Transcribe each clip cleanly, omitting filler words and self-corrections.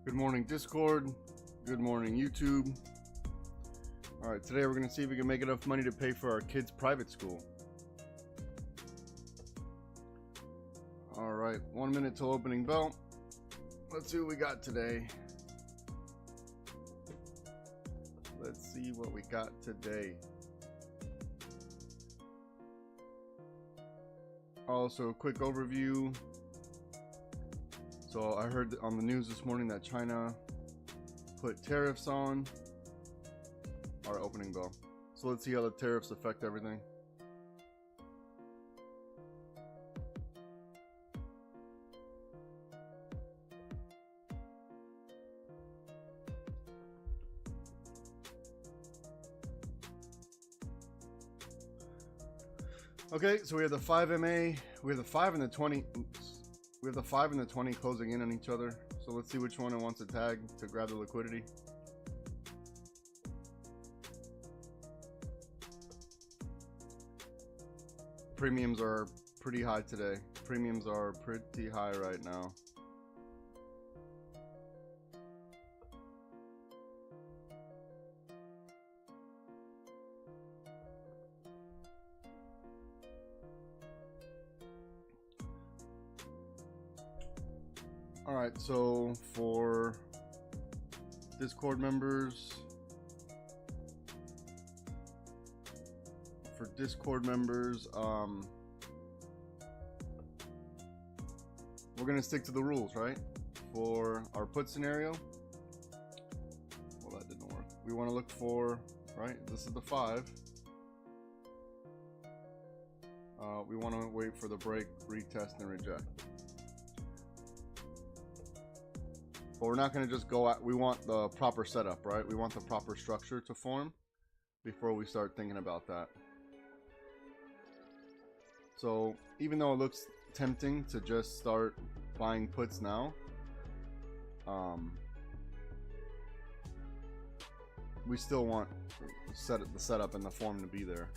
Good morning, Discord. Good morning, YouTube. All right, today we're going to see if we can make enough money to pay for our kids' private school. All right, 1 minute till opening bell. Let's see what we got today. Let's see what we got today. Also, a quick overview. So I heard on the news this morning that China put tariffs on our opening bell. So let's see how the tariffs affect everything. Okay, so we have the 5 MA, we have the 5 and the 20. Oops. We have the 5 and the 20 closing in on each other. So let's see which one it wants to tag to grab the liquidity. Premiums are pretty high today. Premiums are pretty high right now. All right, so for Discord members, we're gonna stick to the rules, right? For our put scenario, well, that didn't work. We want to look for, right? This is the 5. We want to wait for the break, retest, and reject. But we're not going to just go at, we want the proper setup, right? We want the proper structure to form before we start thinking about that. So even though it looks tempting to just start buying puts now, we still want the setup and the form to be there.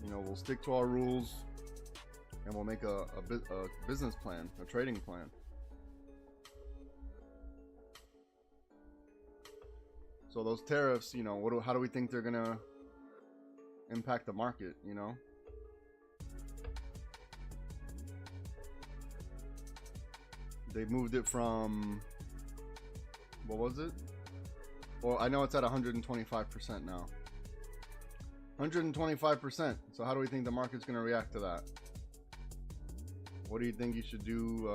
You know, we'll stick to our rules. And we'll make a business plan, a trading plan. So those tariffs, you know, how do we think they're gonna impact the market, you know? They moved it from, what was it? Well, I know it's at 125% now. 125%. So how do we think the market's gonna react to that? What do you think you should do?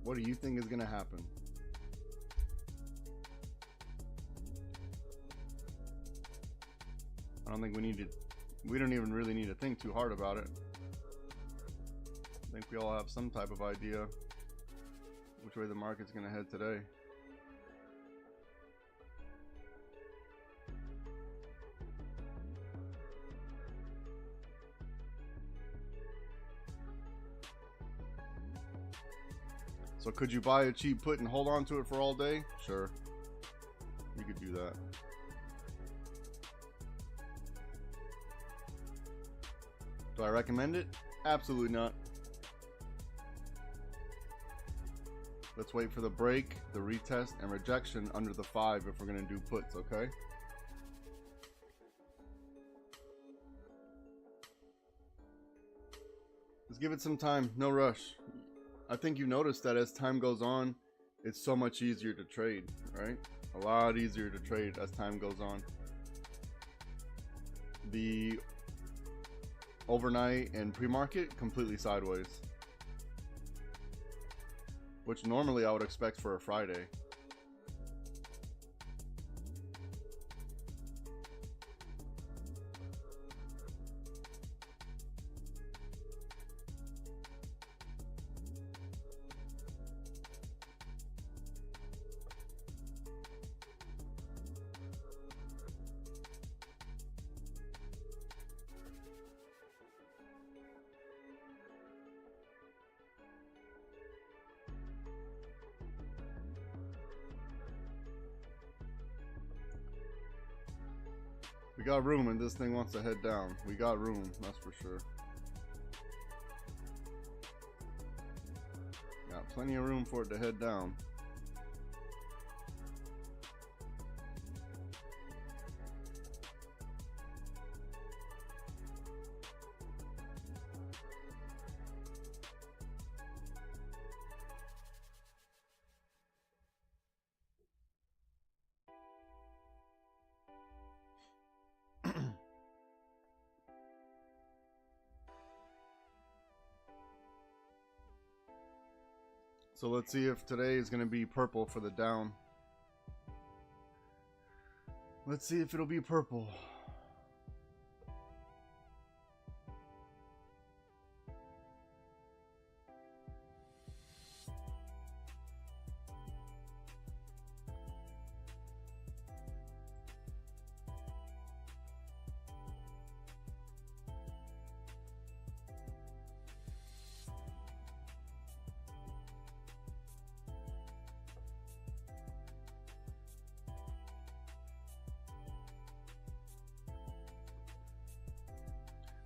What do you think is going to happen? I don't think we don't even really need to think too hard about it. I think we all have some type of idea which way the market's going to head today. So could you buy a cheap put and hold on to it for all day? Sure. You could do that. Do I recommend it? Absolutely not. Let's wait for the break, the retest, and rejection under the 5 if we're going to do puts, okay? Let's give it some time. No rush. I think you noticed that as time goes on, it's so much easier to trade, right? A lot easier to trade as time goes on. The overnight and pre-market completely sideways, which normally I would expect for a Friday. We got room and this thing wants to head down. We got room, that's for sure. plenty of room for it to head down. So let's see if today is going to be purple for the down. Let's see if it'll be purple.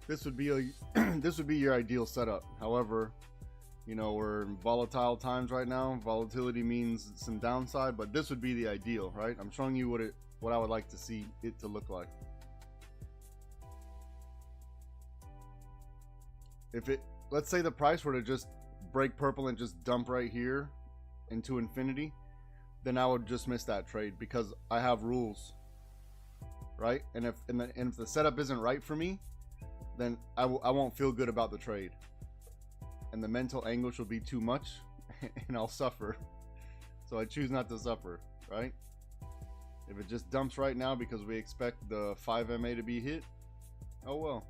This would be this would be your ideal setup. However, you know, we're in volatile times right now. Volatility means some downside, but this would be the ideal, right? I'm showing you what I would like to see it to look like. If it, let's say the price were to just break purple and just dump right here into infinity, then I would just miss that trade because I have rules, right? And if the setup isn't right for me, then I won't feel good about the trade, and the mental anguish will be too much, and I'll suffer. So I choose not to suffer, right? If it just dumps right now because we expect the 5 MA to be hit, oh well.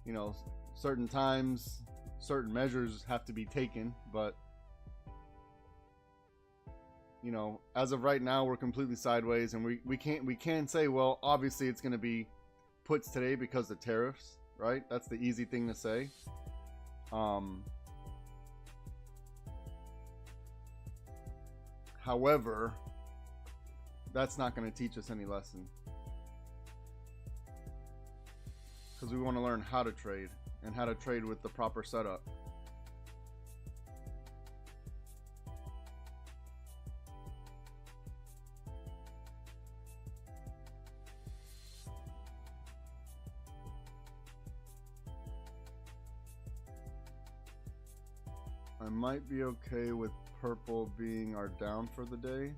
You know, certain times, certain measures have to be taken, but you know, as of right now, we're completely sideways, and we can't say, well, obviously it's going to be puts today because of tariffs, right? That's the easy thing to say. However, that's not going to teach us any lesson, because we want to learn how to trade and how to trade with the proper setup. I might be okay with purple being our down for the day.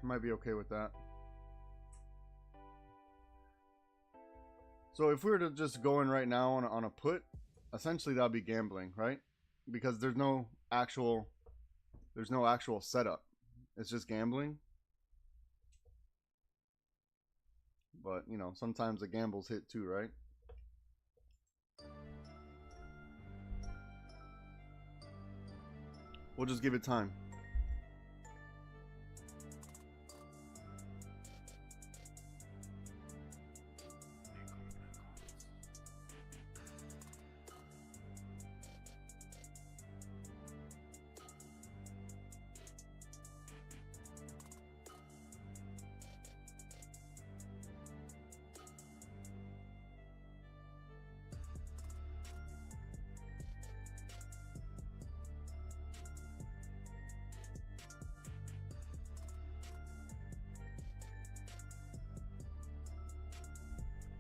Might be okay with that. So if we were to just go in right now on a put, essentially that'll be gambling, right? Because there's no actual setup. It's just gambling. But, you know, sometimes the gambles hit too, right? We'll just give it time.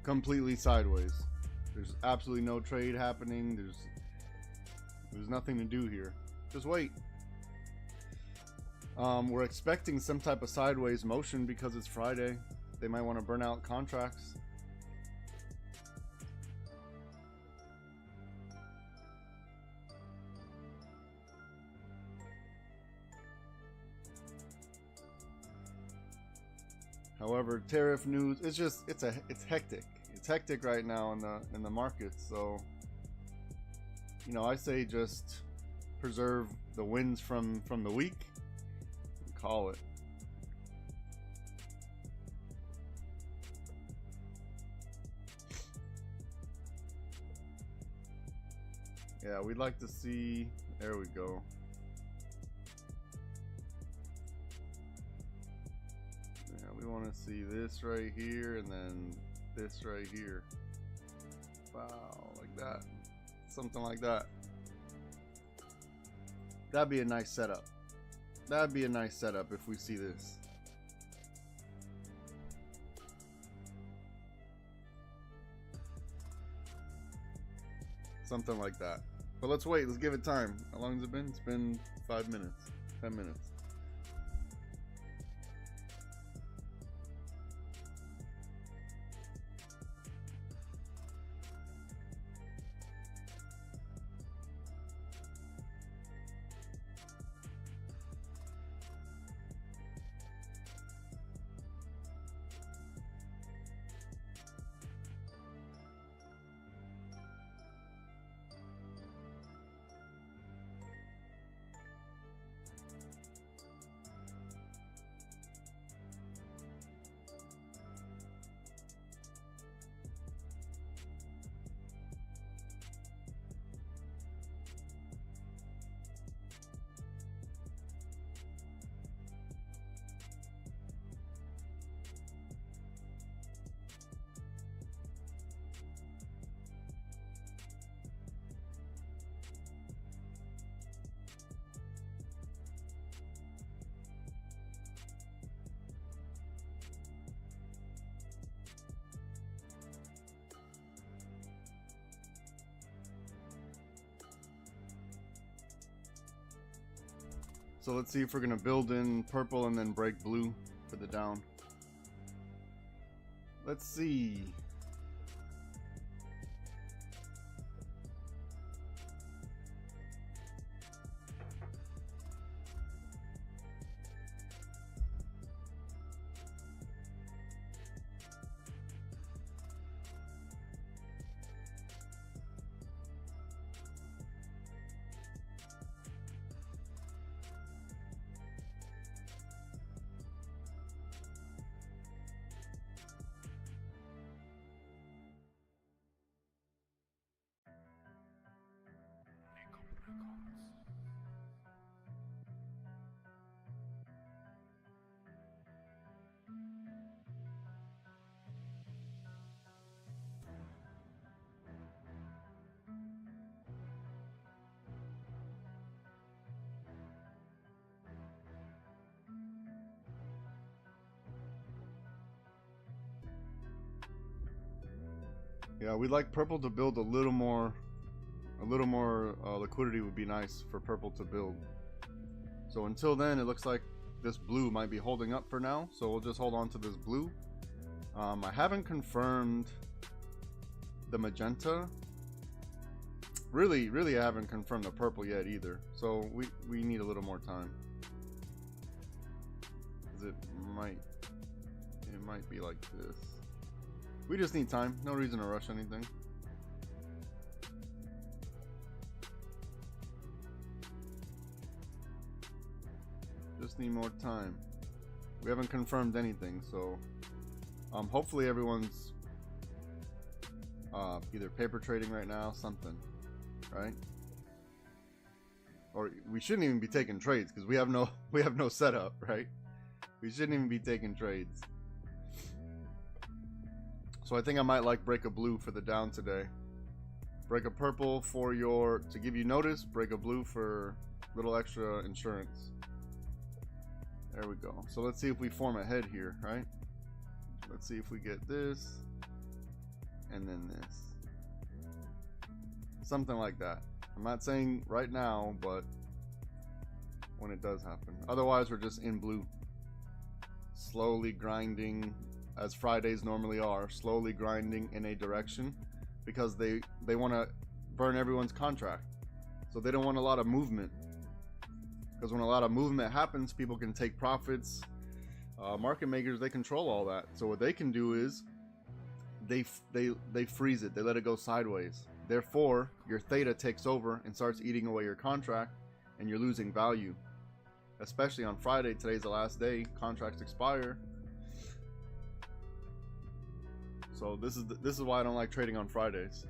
Completely sideways. There's absolutely no trade happening. There's nothing to do here. Just wait. We're expecting some type of sideways motion because it's Friday. They might want to burn out contracts. However, tariff news, it's hectic. It's hectic right now in the markets. So, you know, I say just preserve the wins from the week and call it. Yeah, we'd like to see, there we go. We want to see this right here and then this right here. Wow, like that. Something like that. That'd be a nice setup. That'd be a nice setup if we see this. Something like that. But let's wait. Let's give it time. How long has it been? It's been 5 minutes. 10 minutes. So let's see if we're gonna build in purple and then break blue for the down. Let's see. Yeah, we'd like purple to build a little more liquidity would be nice for purple to build. So until then, it looks like this blue might be holding up for now. So we'll just hold on to this blue. I haven't confirmed the magenta. Really, I haven't confirmed the purple yet either. So we need a little more time. 'Cause it might be like this. We just need time. No reason to rush anything. Just need more time. We haven't confirmed anything, so hopefully everyone's either paper trading right now, something, right? Or we shouldn't even be taking trades because we have no setup, right? We shouldn't even be taking trades. So I think I might like break a blue for the down today. Break a purple for to give you notice. Break a blue for little extra insurance. There we go. So let's see if we form a head here, right? Let's see if we get this and then this. Something like that. I'm not saying right now, but when it does happen. Otherwise, we're just in blue. Slowly grinding, as Fridays normally are, slowly grinding in a direction because they want to burn everyone's contract. So they don't want a lot of movement. Because when a lot of movement happens, people can take profits. Market makers, they control all that. So what they can do is they freeze it. They let it go sideways. Therefore, your theta takes over and starts eating away your contract, and you're losing value. Especially on Friday, today's the last day. Contracts expire. So this is why I don't like trading on Fridays.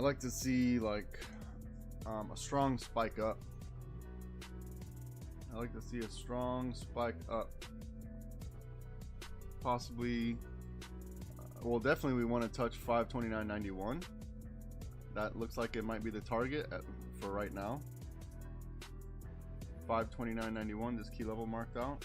I like to see like a strong spike up. I like to see a strong spike up. Possibly, well, definitely we want to touch 529.91. That looks like it might be the target for right now. 529.91, this key level marked out.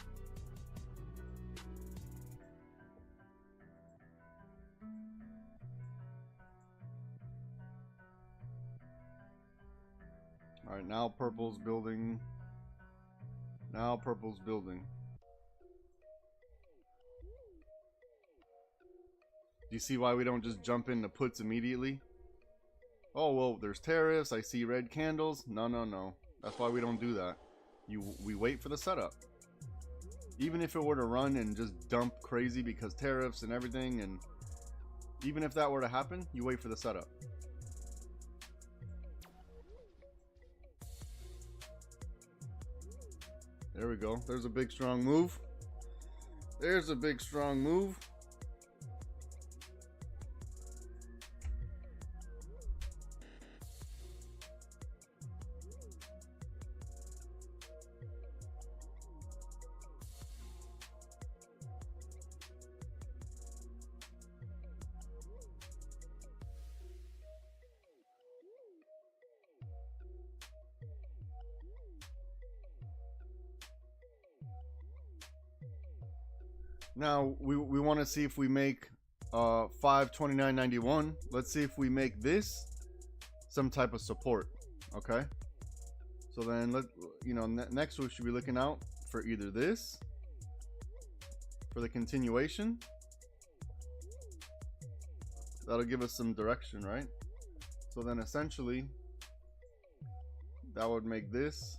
All right, now purple's building. Now purple's building. Do you see why we don't just jump into puts immediately? Oh, well, there's tariffs. I see red candles. No, no, no. That's why we don't do that. We wait for the setup. Even if it were to run and just dump crazy because tariffs and everything, and even if that were to happen, you wait for the setup. There we go. There's a big strong move. There's a big strong move. Now we want to see if we make 529.91. Let's see if we make this some type of support. Okay, so then next we should be looking out for either this for the continuation. That'll give us some direction, right? So then essentially that would make this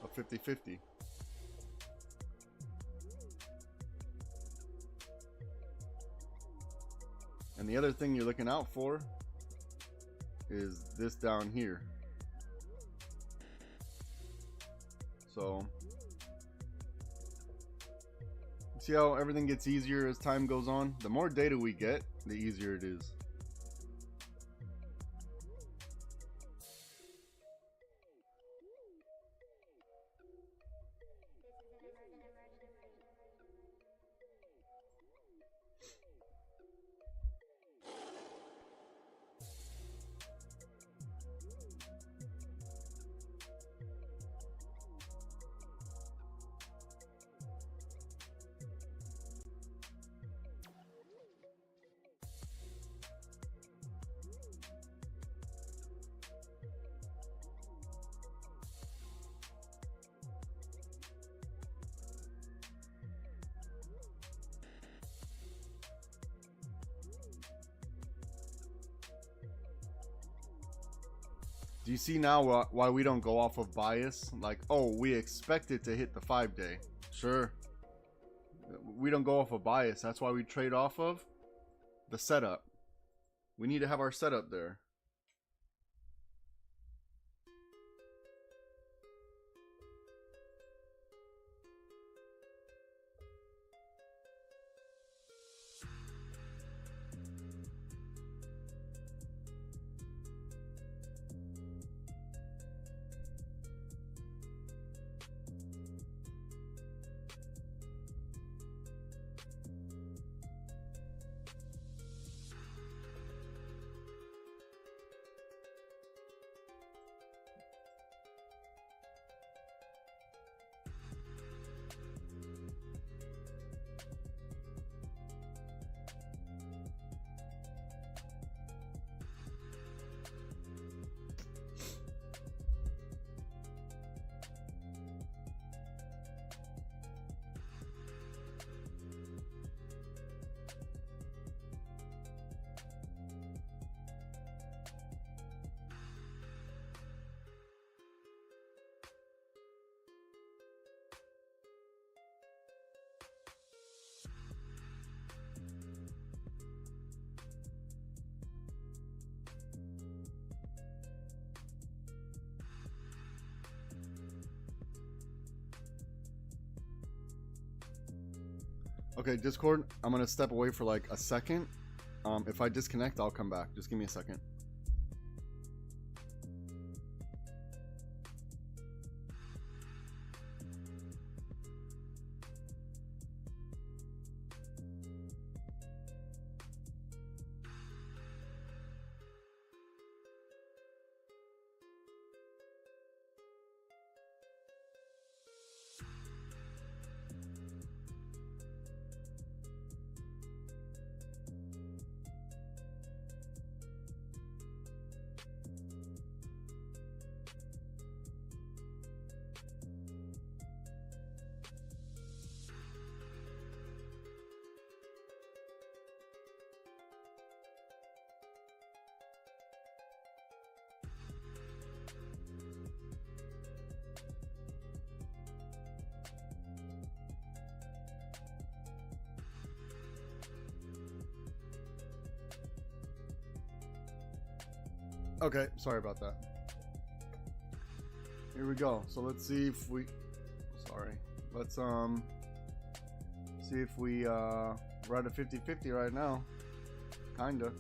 a 50-50. And the other thing you're looking out for is this down here. So see how everything gets easier as time goes on? The more data we get, the easier it is. Do you see now why we don't go off of bias? Like, oh, we expect it to hit the 5-day. Sure. We don't go off of bias. That's why we trade off of the setup. We need to have our setup there. Okay, Discord, I'm gonna step away for like a second If I disconnect, I'll come back. Just give me a second. Okay, sorry about that. Here we go. So let's see if we, let's see if we we're at a 50-50 right now, kinda.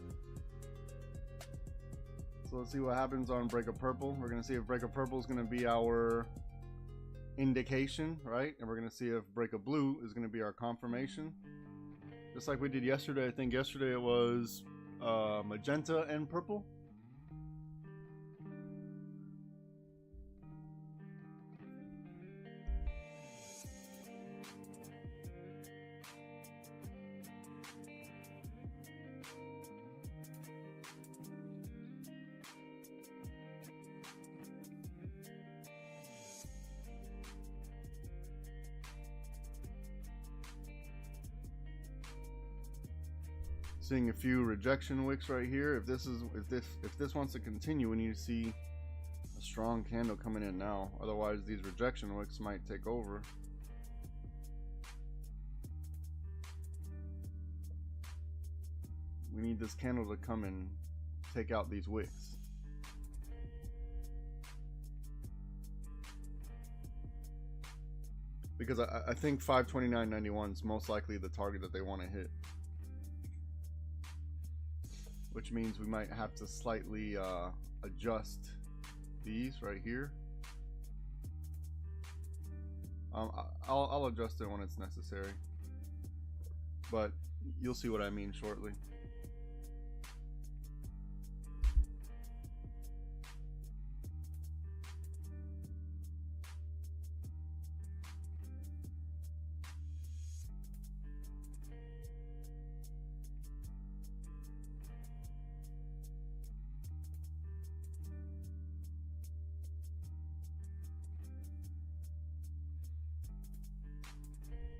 So let's see what happens on break of purple. We're gonna see if break of purple is gonna be our indication, right? And we're gonna see if break of blue is gonna be our confirmation, just like we did yesterday. I think yesterday it was magenta and purple. Seeing a few rejection wicks right here. If this wants to continue, we need to see a strong candle coming in now. Otherwise, these rejection wicks might take over. We need this candle to come and take out these wicks. Because I think 529.91 is most likely the target that they want to hit. Which means we might have to slightly adjust these right here. I'll adjust it when it's necessary, but you'll see what I mean shortly.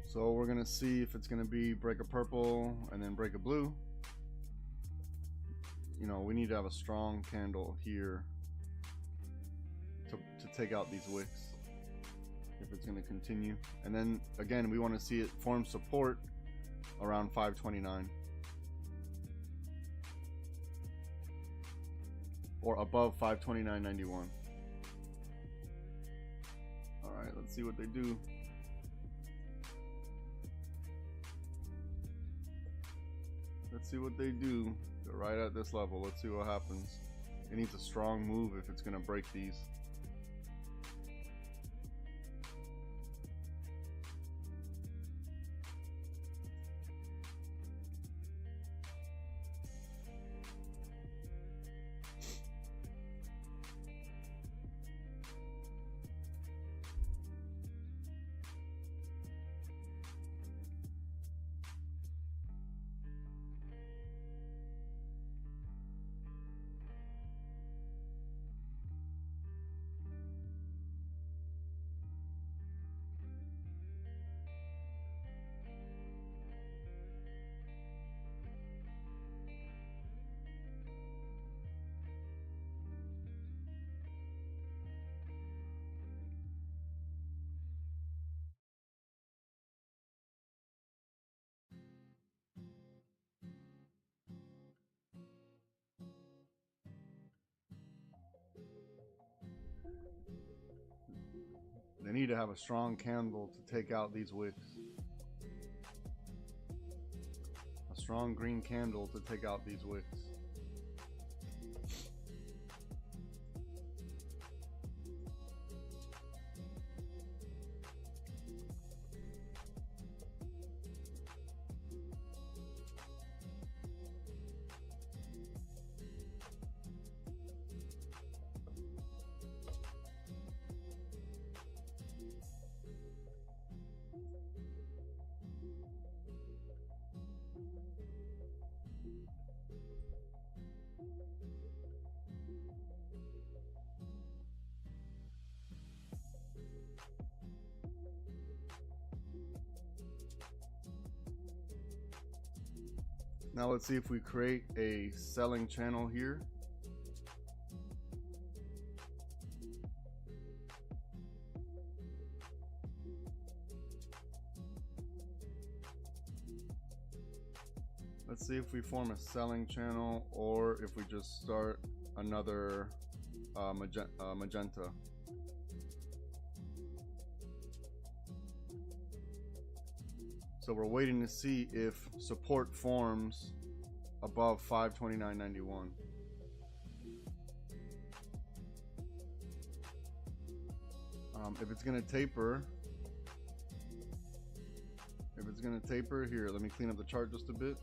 So we're gonna see if it's gonna be break a purple and then break a blue. You know, we need to have a strong candle here to take out these wicks if it's gonna continue. And then again, we want to see it form support around 529 or above 529.91. All right, let's see what they do. Let's see what they do. They're right at this level. Let's see what happens. It needs a strong move if it's gonna break these. They need to have a strong candle to take out these wicks. A strong green candle to take out these wicks. Now let's see if we create a selling channel here. Let's see if we form a selling channel or if we just start another magenta. So we're waiting to see if support forms above 529.91. If it's gonna taper, here, let me clean up the chart just a bit.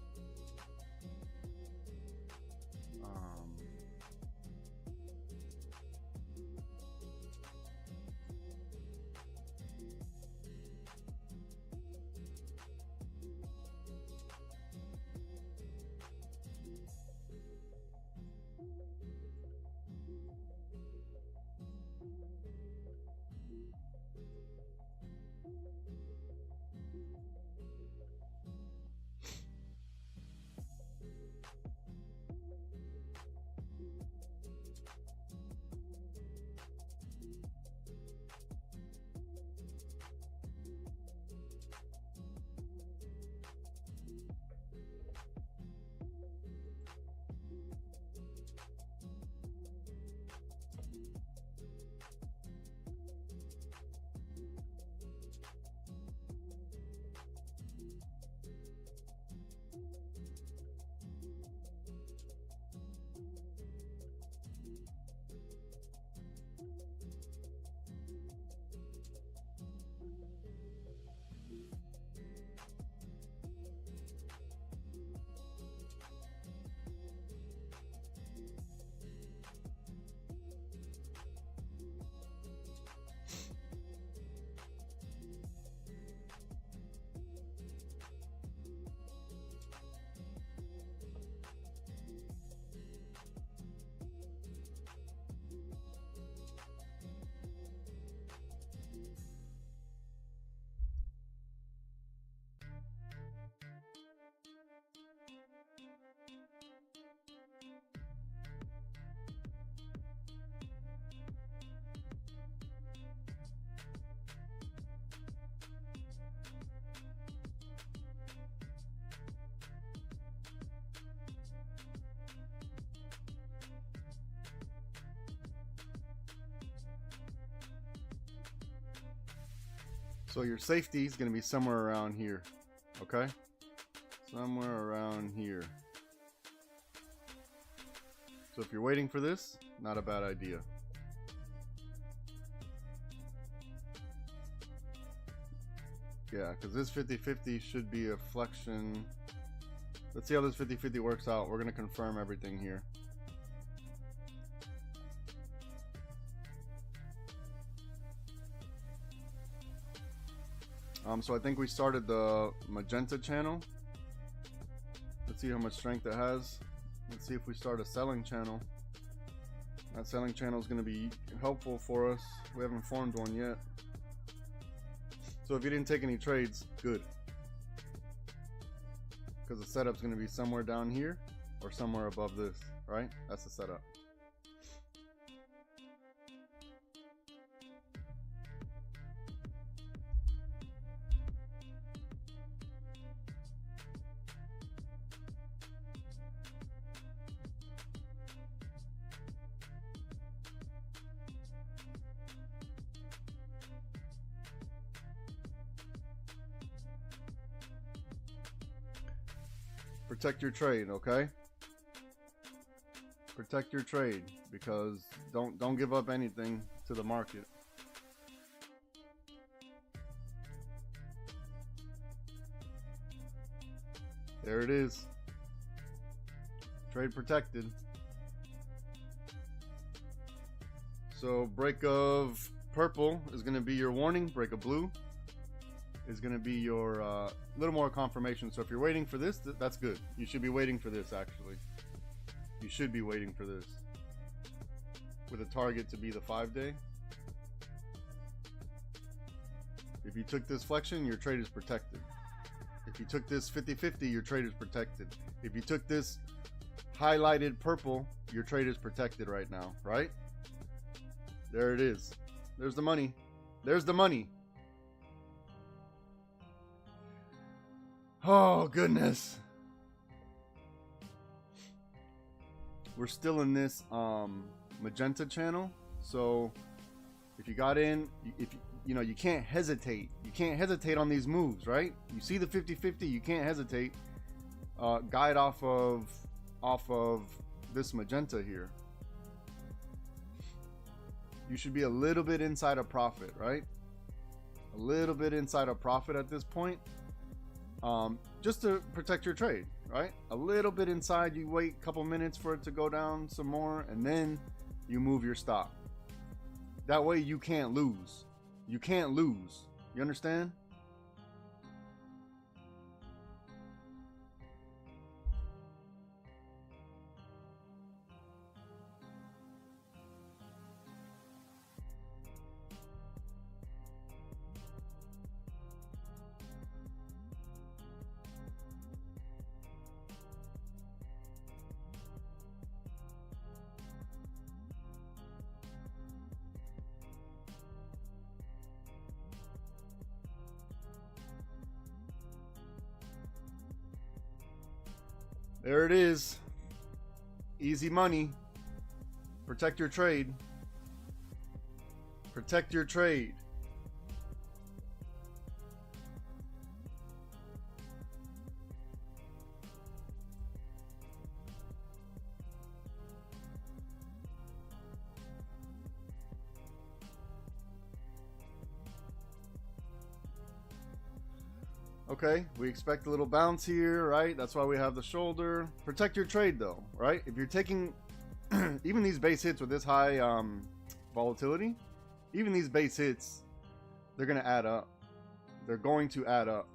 So your safety is going to be somewhere around here, okay? Somewhere around here. So if you're waiting for this, not a bad idea. Yeah, because this 50-50 should be a flexion. Let's see how this 50-50 works out. We're going to confirm everything here. So I think we started the magenta channel. Let's see how much strength it has. Let's see if we start a selling channel. That selling channel is going to be helpful for us. We haven't formed one yet. So if you didn't take any trades, good. Because the setup's going to be somewhere down here or somewhere above this, right? That's the setup. Protect your trade, okay? Protect your trade, because don't give up anything to the market. There it is. Trade protected. So break of purple is going to be your warning. Break of blue is going to be your little more confirmation. So if you're waiting for this, that's good. You should be waiting for this, actually. You should be waiting for this. With a target to be the 5-day. If you took this flexion, your trade is protected. If you took this 50-50, your trade is protected. If you took this highlighted purple, your trade is protected right now, right? There it is. There's the money. There's the money. Oh, goodness. We're still in this magenta channel. So if you got in, you know, you can't hesitate. You can't hesitate on these moves, right? You see the 50-50, you can't hesitate. Guide off of this magenta here. You should be a little bit inside of profit, right? A little bit inside of profit at this point. Just to protect your trade, right? A little bit inside, you wait a couple minutes for it to go down some more, and then you move your stop. That way you can't lose. You can't lose. You understand? There it is. Easy money. Protect your trade. Protect your trade. Okay, we expect a little bounce here, right? That's why we have the shoulder. Protect your trade though, right? If you're taking even these base hits with this high volatility, even these base hits, they're going to add up. They're going to add up.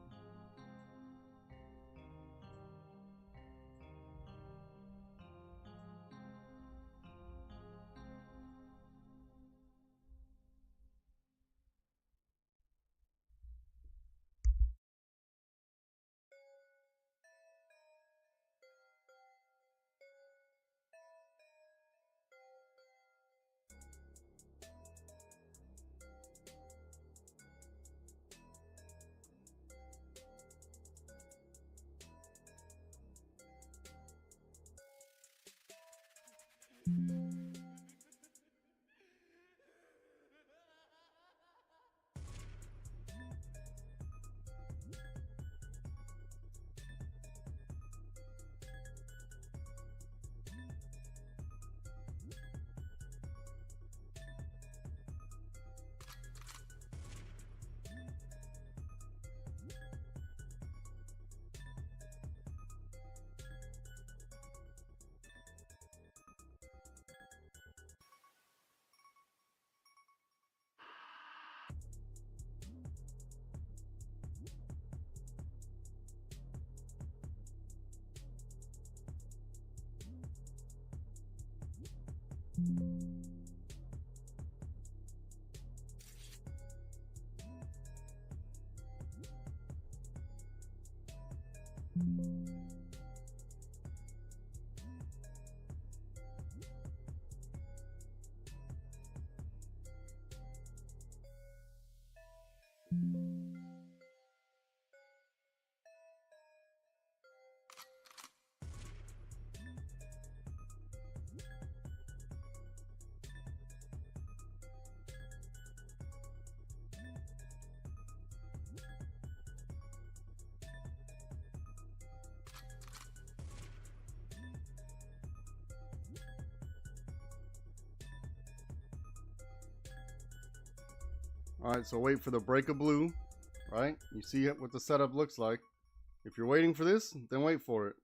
All right, so wait for the break of blue, right? You see what the setup looks like. If you're waiting for this, then wait for it.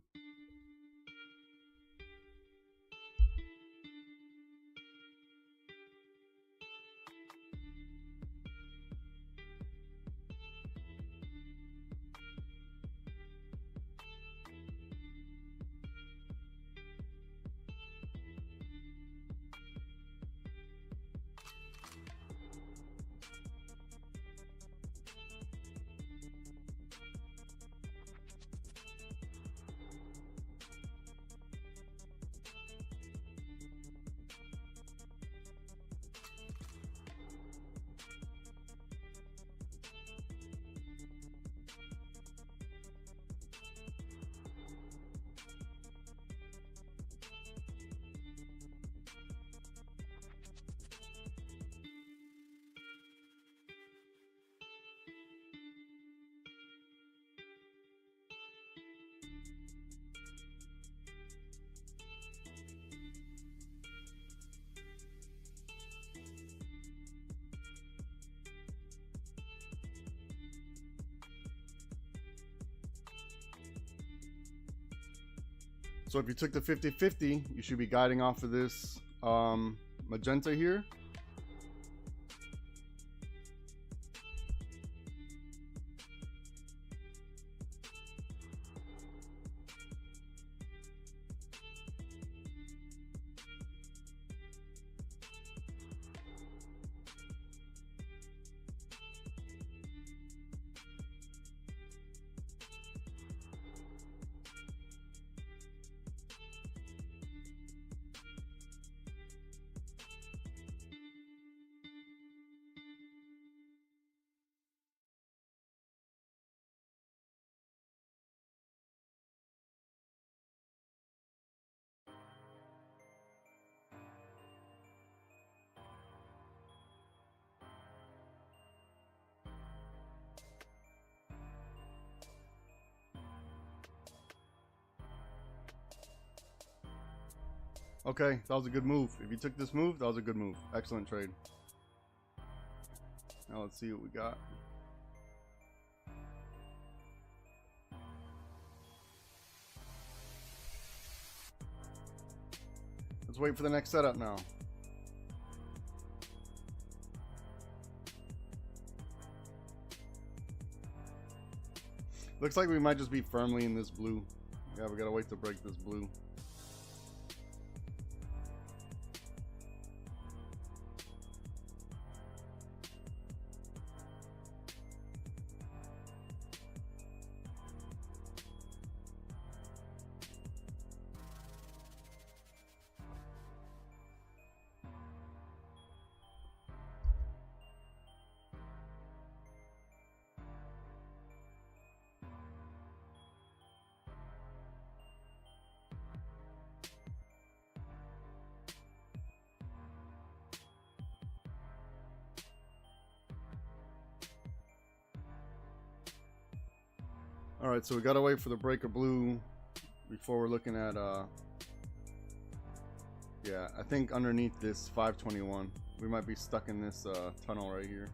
So if you took the 50-50, you should be guiding off of this magenta here. Okay, that was a good move. If you took this move, that was a good move. Excellent trade. Now let's see what we got. Let's wait for the next setup now. Looks like we might just be firmly in this blue. Yeah, we gotta wait to break this blue. All right, so we gotta wait for the break of blue before we're looking at yeah, I think underneath this 521 we might be stuck in this tunnel right here.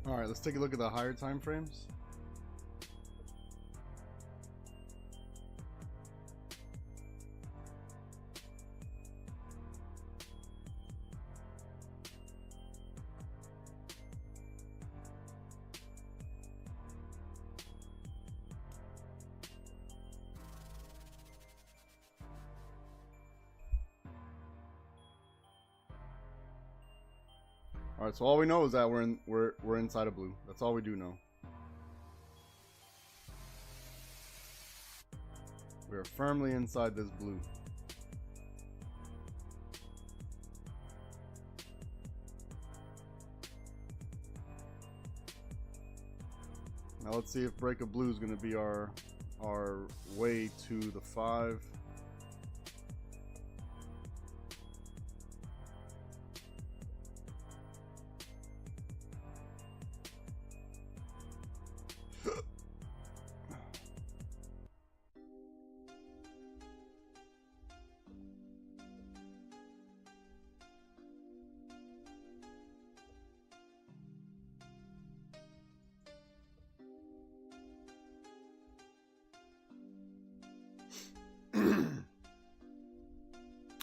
All right, let's take a look at the higher time frames. All right, so all we know is that we're inside of blue. That's all we do know. We are firmly inside this blue. Now let's see if break of blue is going to be our way to the 5.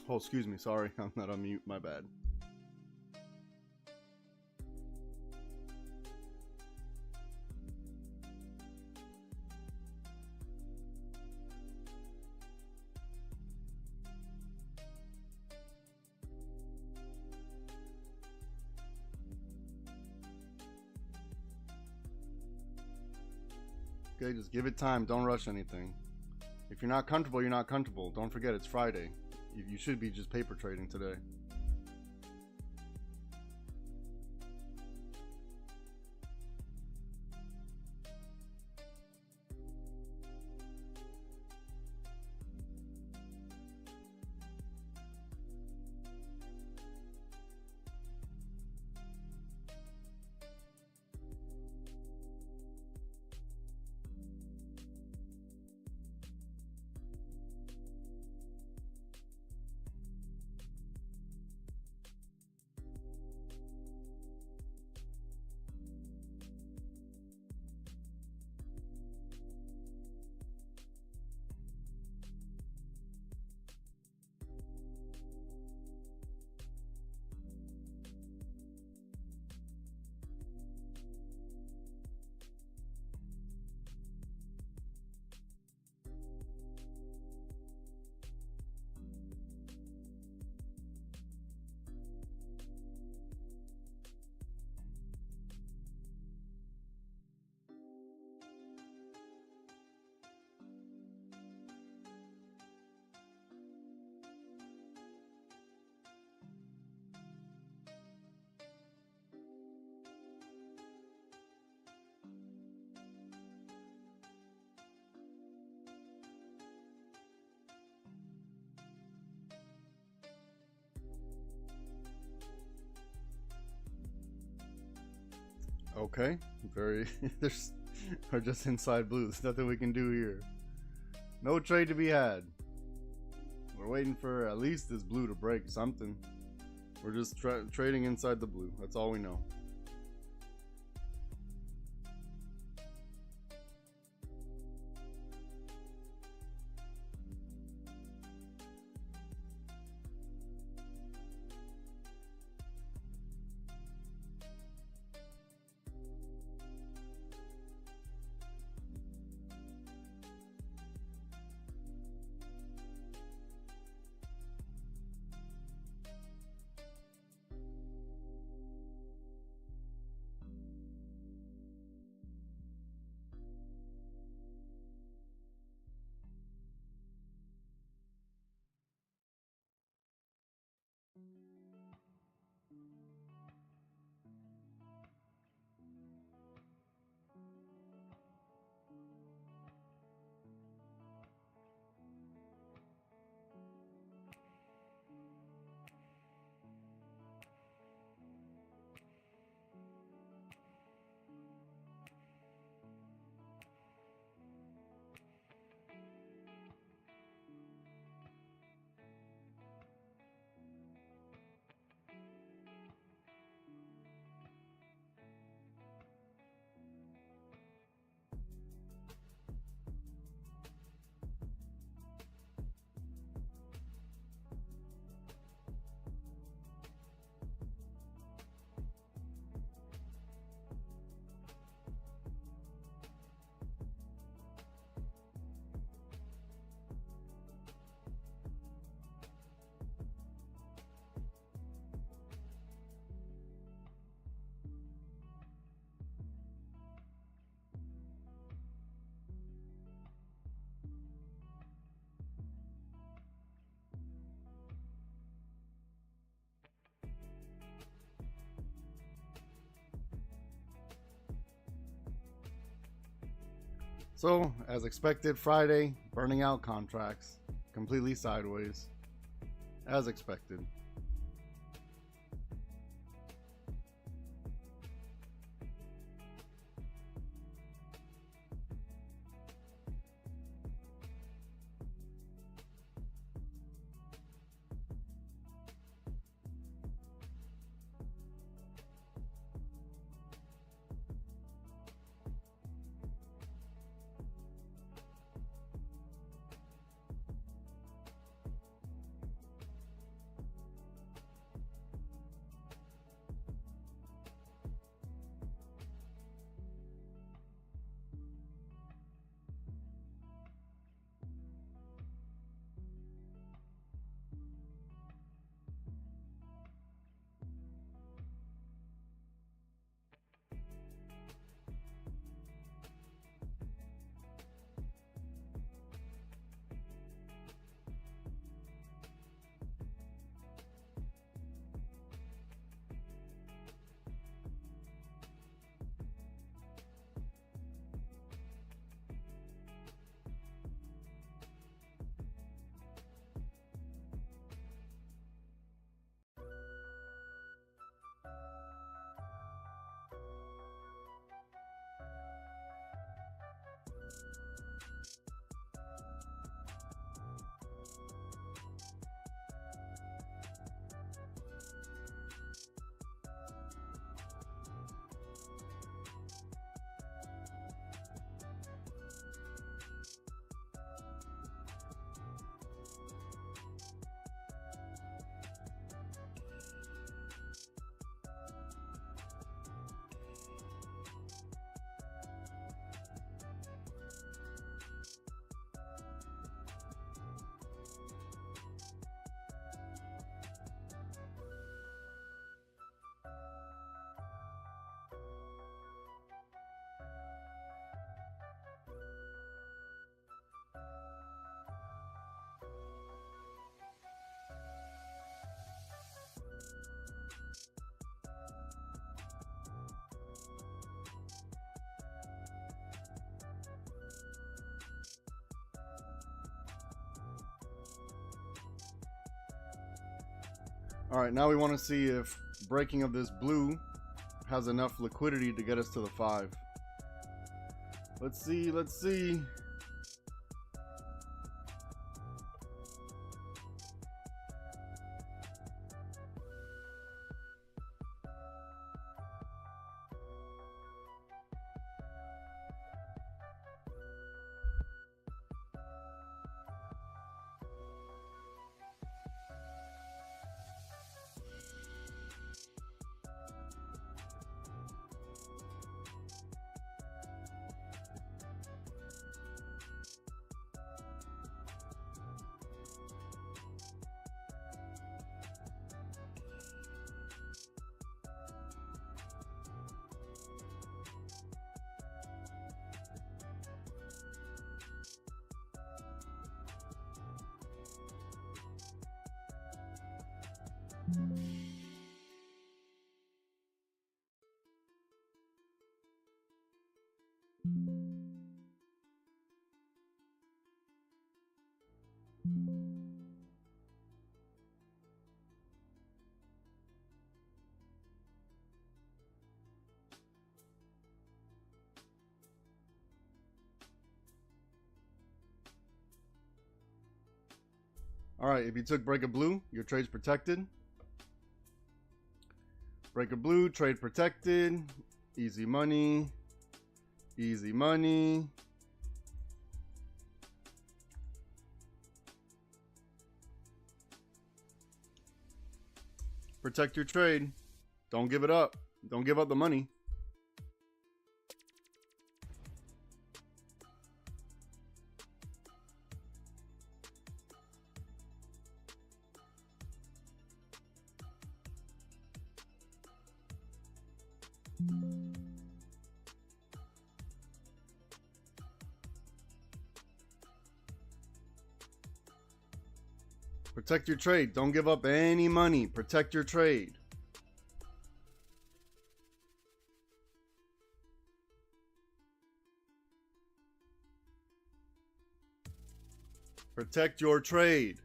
Oh, excuse me. Sorry, I'm not on mute. My bad. Okay, just give it time. Don't rush anything. If you're not comfortable, you're not comfortable. Don't forget, it's Friday. You should be just paper trading today. Okay, we're just inside blue. There's nothing we can do here. No trade to be had. We're waiting for at least this blue to break something. We're just trading inside the blue. That's all we know. So, as expected, Friday, burning out contracts, completely sideways, as expected. All right, now we want to see if breaking of this blue has enough liquidity to get us to the 5. Let's see, let's see. All right, if you took break of blue, your trade's protected. Break of blue, trade protected. Easy money. Easy money. Protect your trade. Don't give it up. Don't give up the money. Protect your trade. Don't give up any money. Protect your trade. Protect your trade.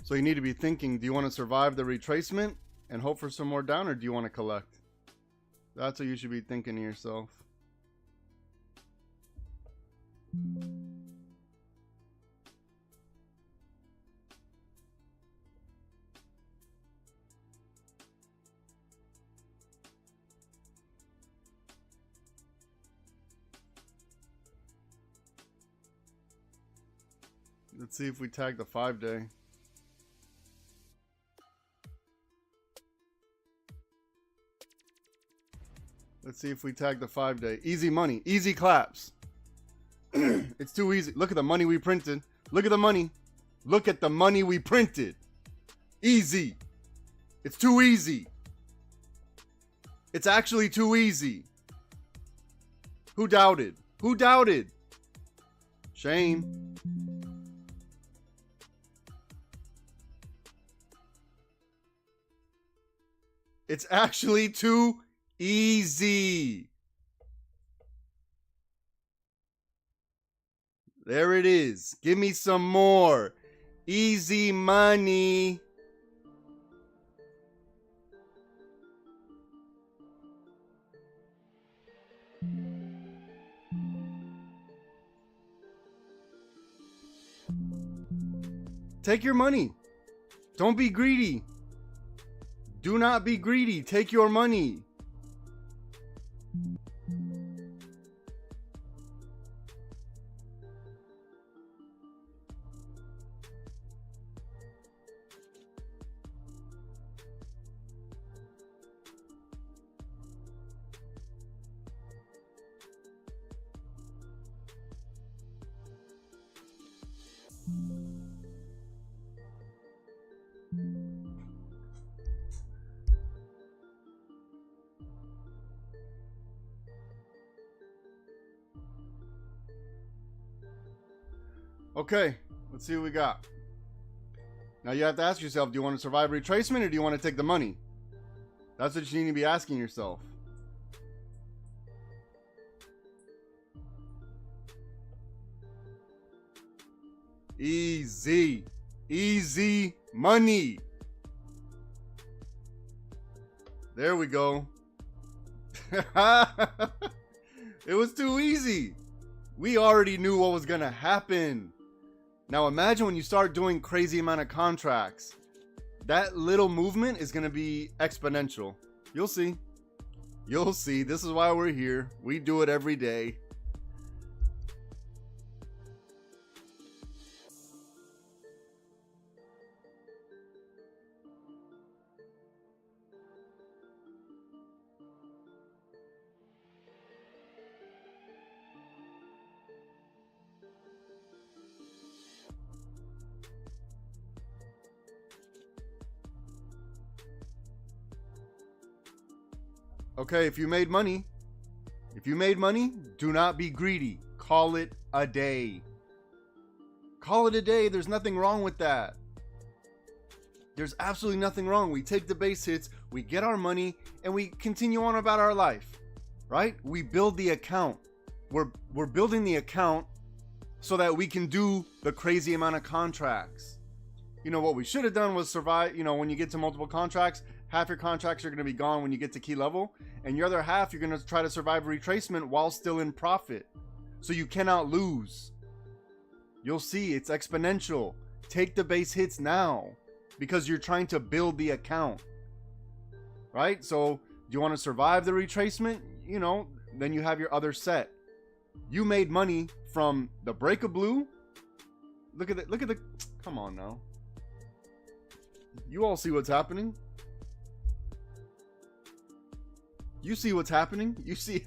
So you need to be thinking, do you want to survive the retracement and hope for some more down, or do you want to collect? That's what you should be thinking to yourself. Let's see if we tag the 5-day. Let's see if we tag the 5-day. Easy money, easy claps. It's too easy. Look at the money we printed. Look at the money. Look at the money we printed. Easy. It's too easy. It's actually too easy. Who doubted? Who doubted? Shame. It's actually too easy. There it is. Give me some more. Easy money. Take your money. Don't be greedy. Do not be greedy. Take your money. Okay, let's see what we got. Now you have to ask yourself, do you want to survive retracement or do you want to take the money? That's what you need to be asking yourself. Easy. Easy money. There we go. It was too easy. We already knew what was going to happen. Now imagine when you start doing crazy amount of contracts. That little movement is going to be exponential. You'll see. You'll see. This is why we're here. We do it every day. Okay, if you made money, do not be greedy. Call it a day. Call it a day. There's nothing wrong with that. There's absolutely nothing wrong. We take the base hits, we get our money, and we continue on about our life, right? We build the account. We're building the account so that we can do the crazy amount of contracts. You know, what we should have done was survive. You know, when you get to multiple contracts, half your contracts are going to be gone when you get to key level, and your other half, you're going to try to survive retracement while still in profit. So you cannot lose. You'll see, it's exponential. Take the base hits now because you're trying to build the account, right? So do you want to survive the retracement? You know, then you have your other set. You made money from the break of blue. Look at the, come on now. You all see what's happening. You see what's happening. You see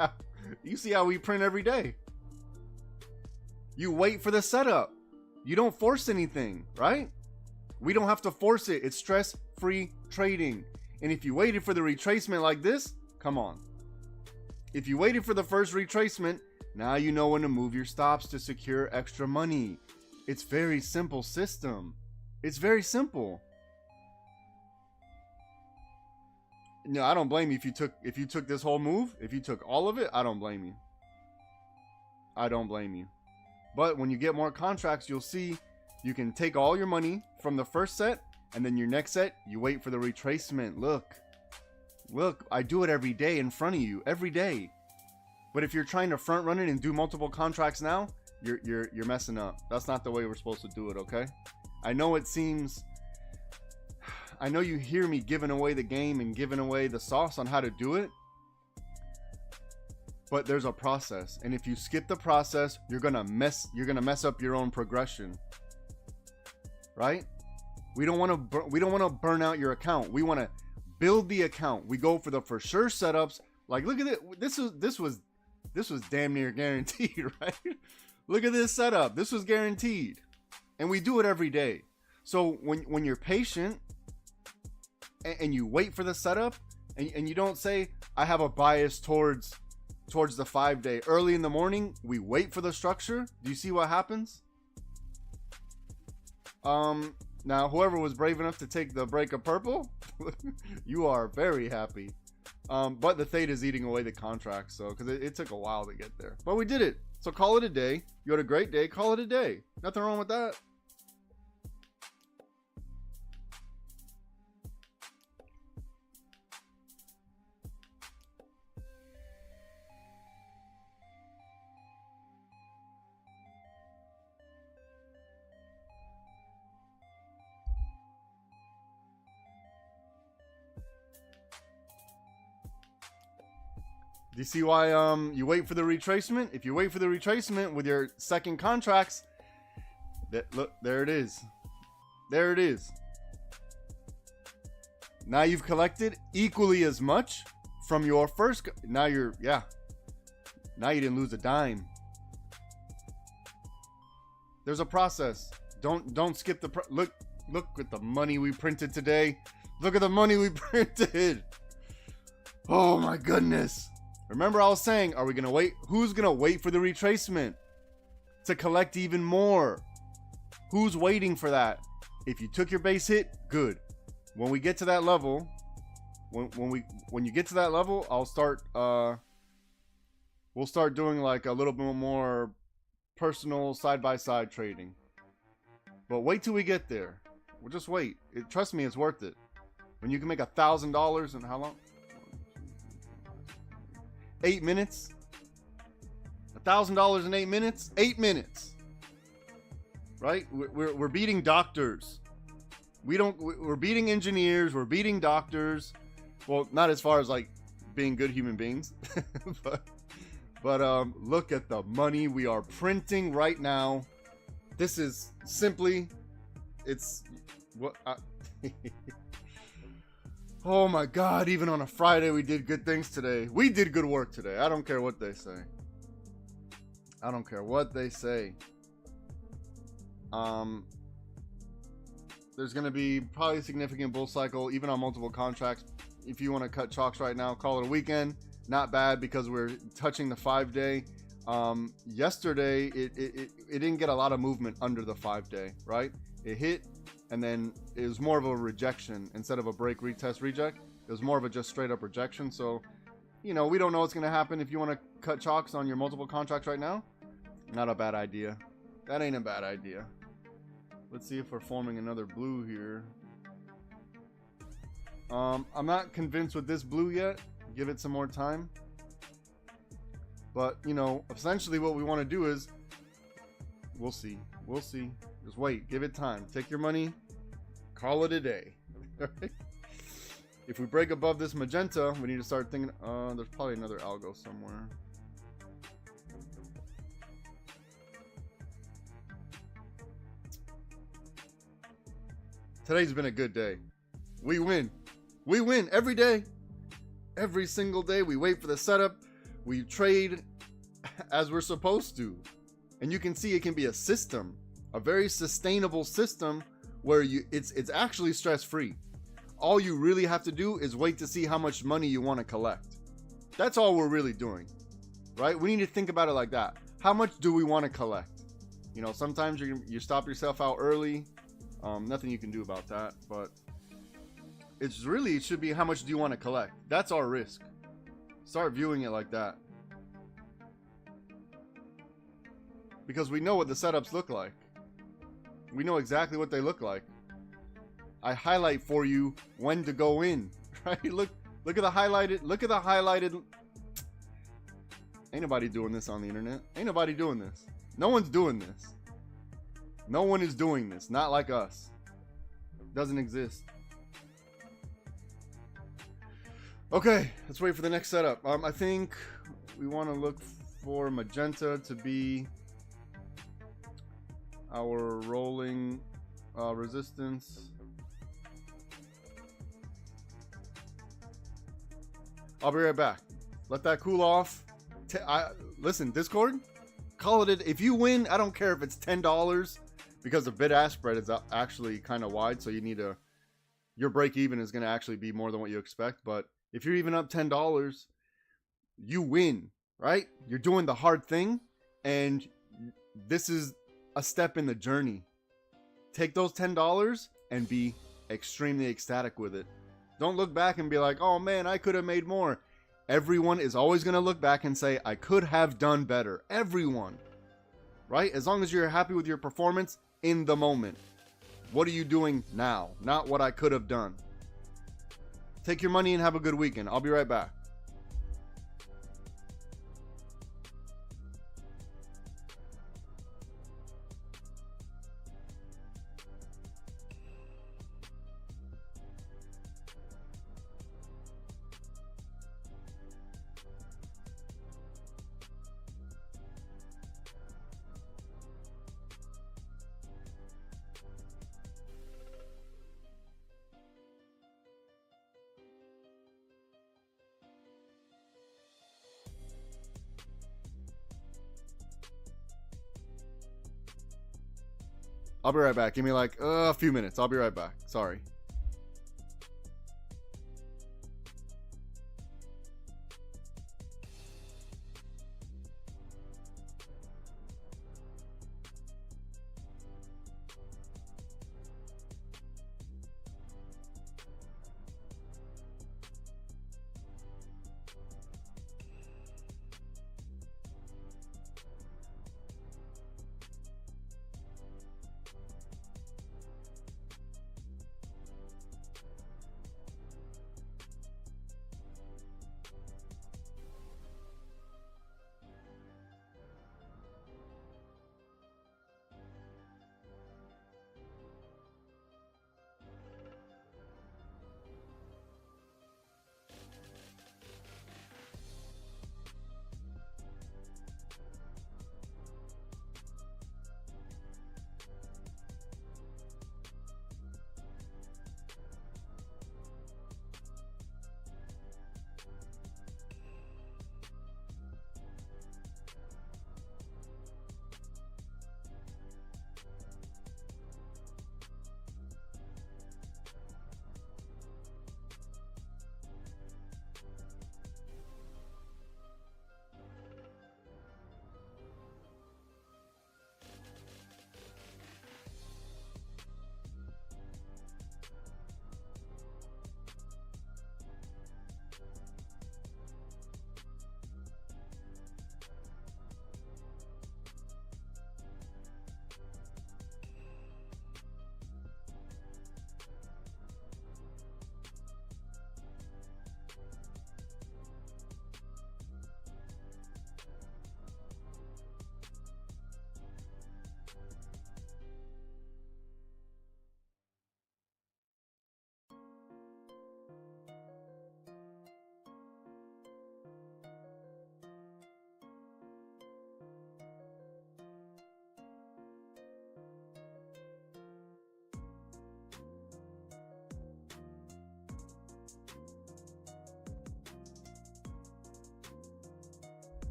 how we print every day. You wait for the setup. You don't force anything, right? We don't have to force it. It's stress-free trading. And if you waited for the retracement like this, come on. If you waited for the first retracement, now you know when to move your stops to secure extra money. It's very simple system. It's very simple. No, I don't blame you if you took this whole move, if you took all of it, I don't blame you. I don't blame you. But when you get more contracts, you'll see you can take all your money from the first set, and then your next set, you wait for the retracement. Look, I do it every day in front of you, every day. But if you're trying to front run it and do multiple contracts now, you're messing up. That's not the way we're supposed to do it, okay? I know it seems, I know you hear me giving away the game and giving away the sauce on how to do it, but there's a process. And if you skip the process, you're gonna mess up your own progression, right? We don't want to burn out your account. We want to build the account. We go for the for sure setups. Like, look at it. This was damn near guaranteed, right? Look at this setup. This was guaranteed, and we do it every day. So when you're patient and you wait for the setup, and you don't say, I have a bias towards the 5-day. Early in the morning, we wait for the structure. Do you see what happens? Now, whoever was brave enough to take the break of purple, you are very happy. But the Theta is eating away the contract, so because it took a while to get there. But we did it. So call it a day. You had a great day. Call it a day. Nothing wrong with that. Do you see why you wait for the retracement? If you wait for the retracement with your second contracts, look, there it is. There it is. Now you've collected equally as much from your first. Now you didn't lose a dime. There's a process. Don't skip the look at the money we printed today. Look at the money we printed. Oh my goodness. Remember I was saying, are we going to wait? Who's going to wait for the retracement to collect even more? Who's waiting for that? If you took your base hit, good. When we get to that level, when you get to that level, I'll start, we'll start doing like a little bit more personal side-by-side trading. But wait till we get there. We'll just wait. Trust me, it's worth it. When you can make $1,000 in how long? 8 minutes. $1,000 in 8 minutes. 8 minutes. Right? We're beating doctors. We're beating engineers. We're beating doctors. Well, not as far as like being good human beings, but look at the money we are printing right now. This is simply, it's what. Oh my God, even on a Friday, we did good things today. We did good work today. I don't care what they say. I don't care what they say. There's going to be probably a significant bull cycle, even on multiple contracts. If you want to cut chalks right now, call it a weekend. Not bad because we're touching the 5-day. Yesterday, it didn't get a lot of movement under the 5-day, right? It hit. And then it was more of a rejection instead of a break, retest, reject. It was more of a just straight up rejection. So, you know, we don't know what's going to happen. If you want to cut chalks on your multiple contracts right now, not a bad idea. That ain't a bad idea. Let's see if we're forming another blue here. I'm not convinced with this blue yet. Give it some more time. But, you know, essentially what we want to do is, we'll see. We'll see. Just wait. Give it time. Take your money. Call it a day. If we break above this magenta, we need to start thinking, there's probably another algo somewhere. Today's been a good day. We win. We win every day. Every single day. We wait for the setup. We trade as we're supposed to. And you can see it can be a system. A very sustainable system where it's actually stress-free. all you really have to do is wait to see how much money you want to collect. That's all we're really doing, right? We need to think about it like that. How much do we want to collect? You know, sometimes you stop yourself out early. Nothing you can do about that, but it should be how much do you want to collect? That's our risk. Start viewing it like that. Because we know what the setups look like. We know exactly what they look like. I highlight for you when to go in, right? Look at the highlighted. Ain't nobody doing this on the internet. Ain't nobody doing this. No one's doing this. No one is doing this. Not like us. Doesn't exist. Okay, let's wait for the next setup. I think we want to look for magenta to be our rolling resistance. I'll be right back. Let that cool off. Listen, Discord, call it. If you win, I don't care if it's $10 because the bid-ask spread is actually kind of wide, so you need your break even is going to actually be more than what you expect. But if you're even up $10, you win, right? You're doing the hard thing, and this is a step in the journey. Take those $10 and be extremely ecstatic with it. Don't look back and be like, oh man, I could have made more. Everyone is always going to look back and say, I could have done better. Everyone, right? As long as you're happy with your performance in the moment. What are you doing now? Not what I could have done. Take your money and have a good weekend. I'll be right back. I'll be right back. Give me like a few minutes. I'll be right back. Sorry.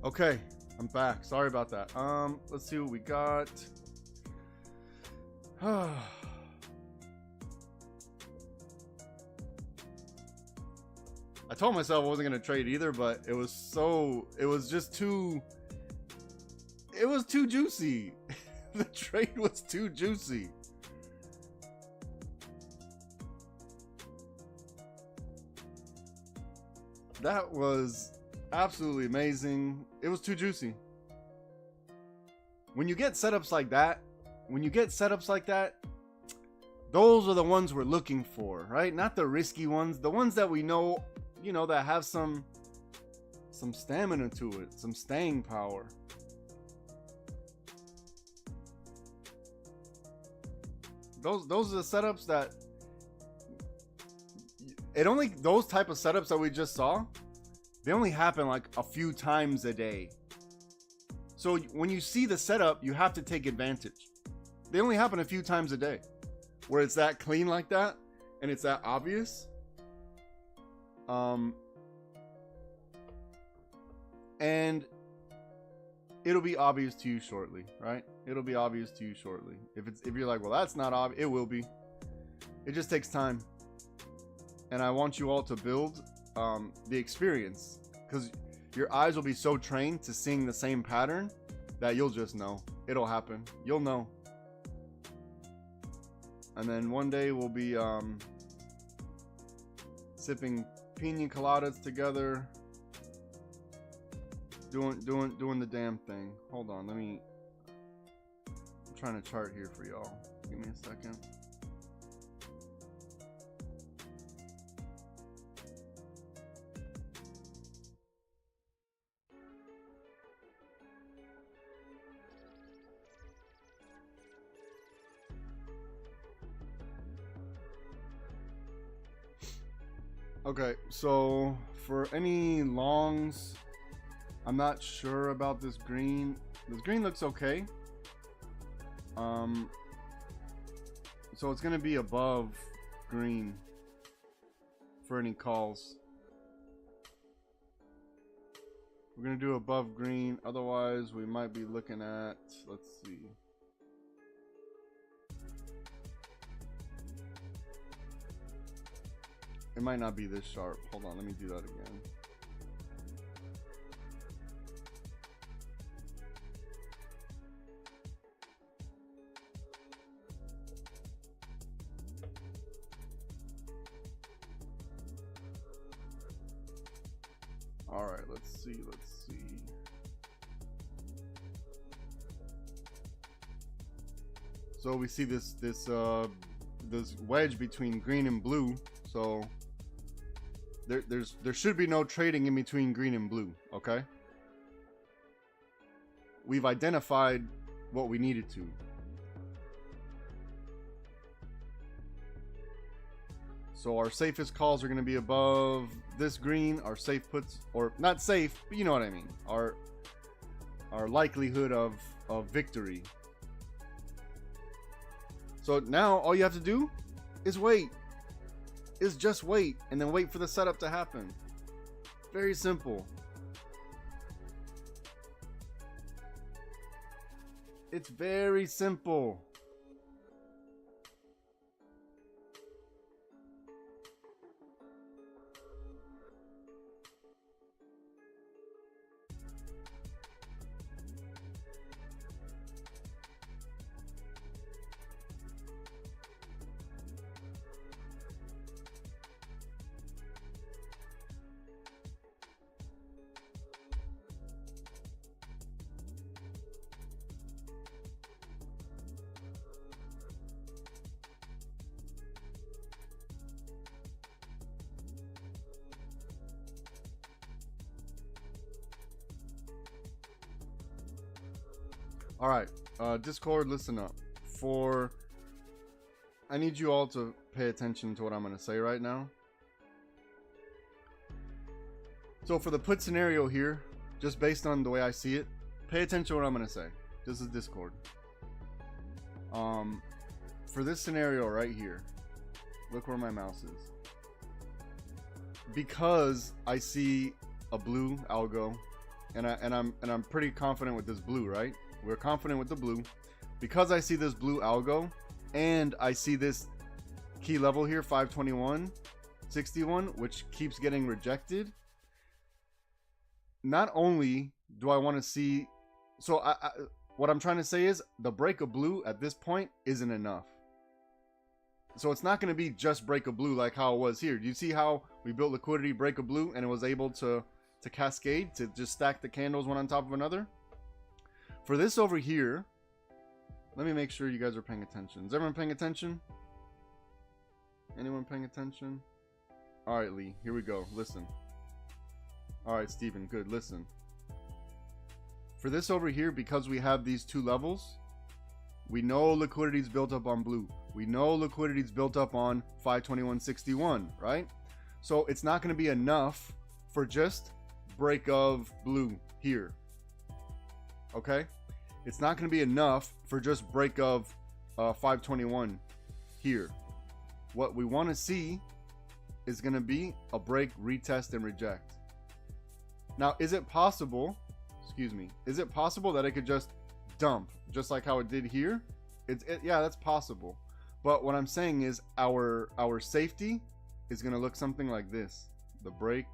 Okay, I'm back. Sorry about that. Let's see what we got. I told myself I wasn't gonna trade either, but it was just too, it was too juicy. The trade was too juicy. That was absolutely amazing. It was too juicy. When you get setups like that, those are the ones we're looking for, right? Not the risky ones, the ones that we know, you know, that have some stamina to it, some staying power. Those are the setups that those type of setups that we just saw, they only happen like a few times a day. So when you see the setup, you have to take advantage. They only happen a few times a day where it's that clean like that and it's that obvious. And it'll be obvious to you shortly, right? It'll be obvious to you shortly. If you're like, well, that's not obvious, it will be. It just takes time. And I want you all to build the experience, because your eyes will be so trained to seeing the same pattern that you'll just know. It'll happen. You'll know. And then one day we'll be sipping pina coladas together, doing the damn thing. Hold on, I'm trying to chart here for y'all. Give me a second. Okay, so for any longs, I'm not sure about this green. This green looks okay. So it's gonna be above green for any calls. We're gonna do above green, otherwise we might be looking at, let's see. It might not be this sharp. Hold on, let me do that again. All right, let's see. So we see this wedge between green and blue. So there should be no trading in between green and blue, okay? We've identified what we needed to. So our safest calls are going to be above this green. Our safe puts, or not safe, but you know what I mean. Our likelihood of victory. So now all you have to do is wait. Is just wait, and then wait for the setup to happen. Very simple. It's very simple. All right, Discord, listen up. I need you all to pay attention to what I'm going to say right now. So for the put scenario here, just based on the way I see it, pay attention to what I'm going to say. This is Discord. For this scenario right here, look where my mouse is. Because I see a blue algo, and I'm pretty confident with this blue, right? We're confident with the blue. Because I see this blue algo and I see this key level here, 521, 2161, which keeps getting rejected. Not only do I want to see, so what I'm trying to say is the break of blue at this point isn't enough. So it's not going to be just break of blue like how it was here. Do you see how we built liquidity, break of blue, and it was able to cascade, to just stack the candles one on top of another? For this over here, let me make sure you guys are paying attention. Is everyone paying attention? Anyone paying attention? All right, Lee, here we go. Listen. All right, Steven, good. Listen. For this over here, because we have these two levels, we know liquidity is built up on blue. We know liquidity is built up on 521.61, right? So it's not going to be enough for just break of blue here. Okay? It's not going to be enough for just break of 521 here. What we want to see is going to be a break, retest, and reject. Now, is it possible, is it possible that it could just dump just like how it did here? Yeah, that's possible. But what I'm saying is our safety is going to look something like this: the break,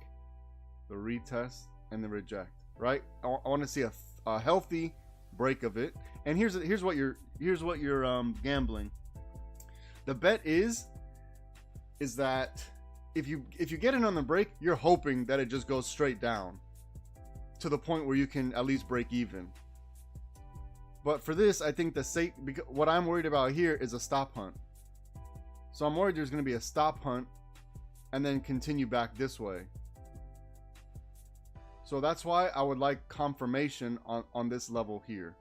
the retest, and the reject, right? I want to see a healthy break of it. And here's what you're gambling. The bet is that if you get in on the break, you're hoping that it just goes straight down to the point where you can at least break even. But for this, I think what I'm worried about here is a stop hunt. So I'm worried there's going to be a stop hunt and then continue back this way. So that's why I would like confirmation on this level here.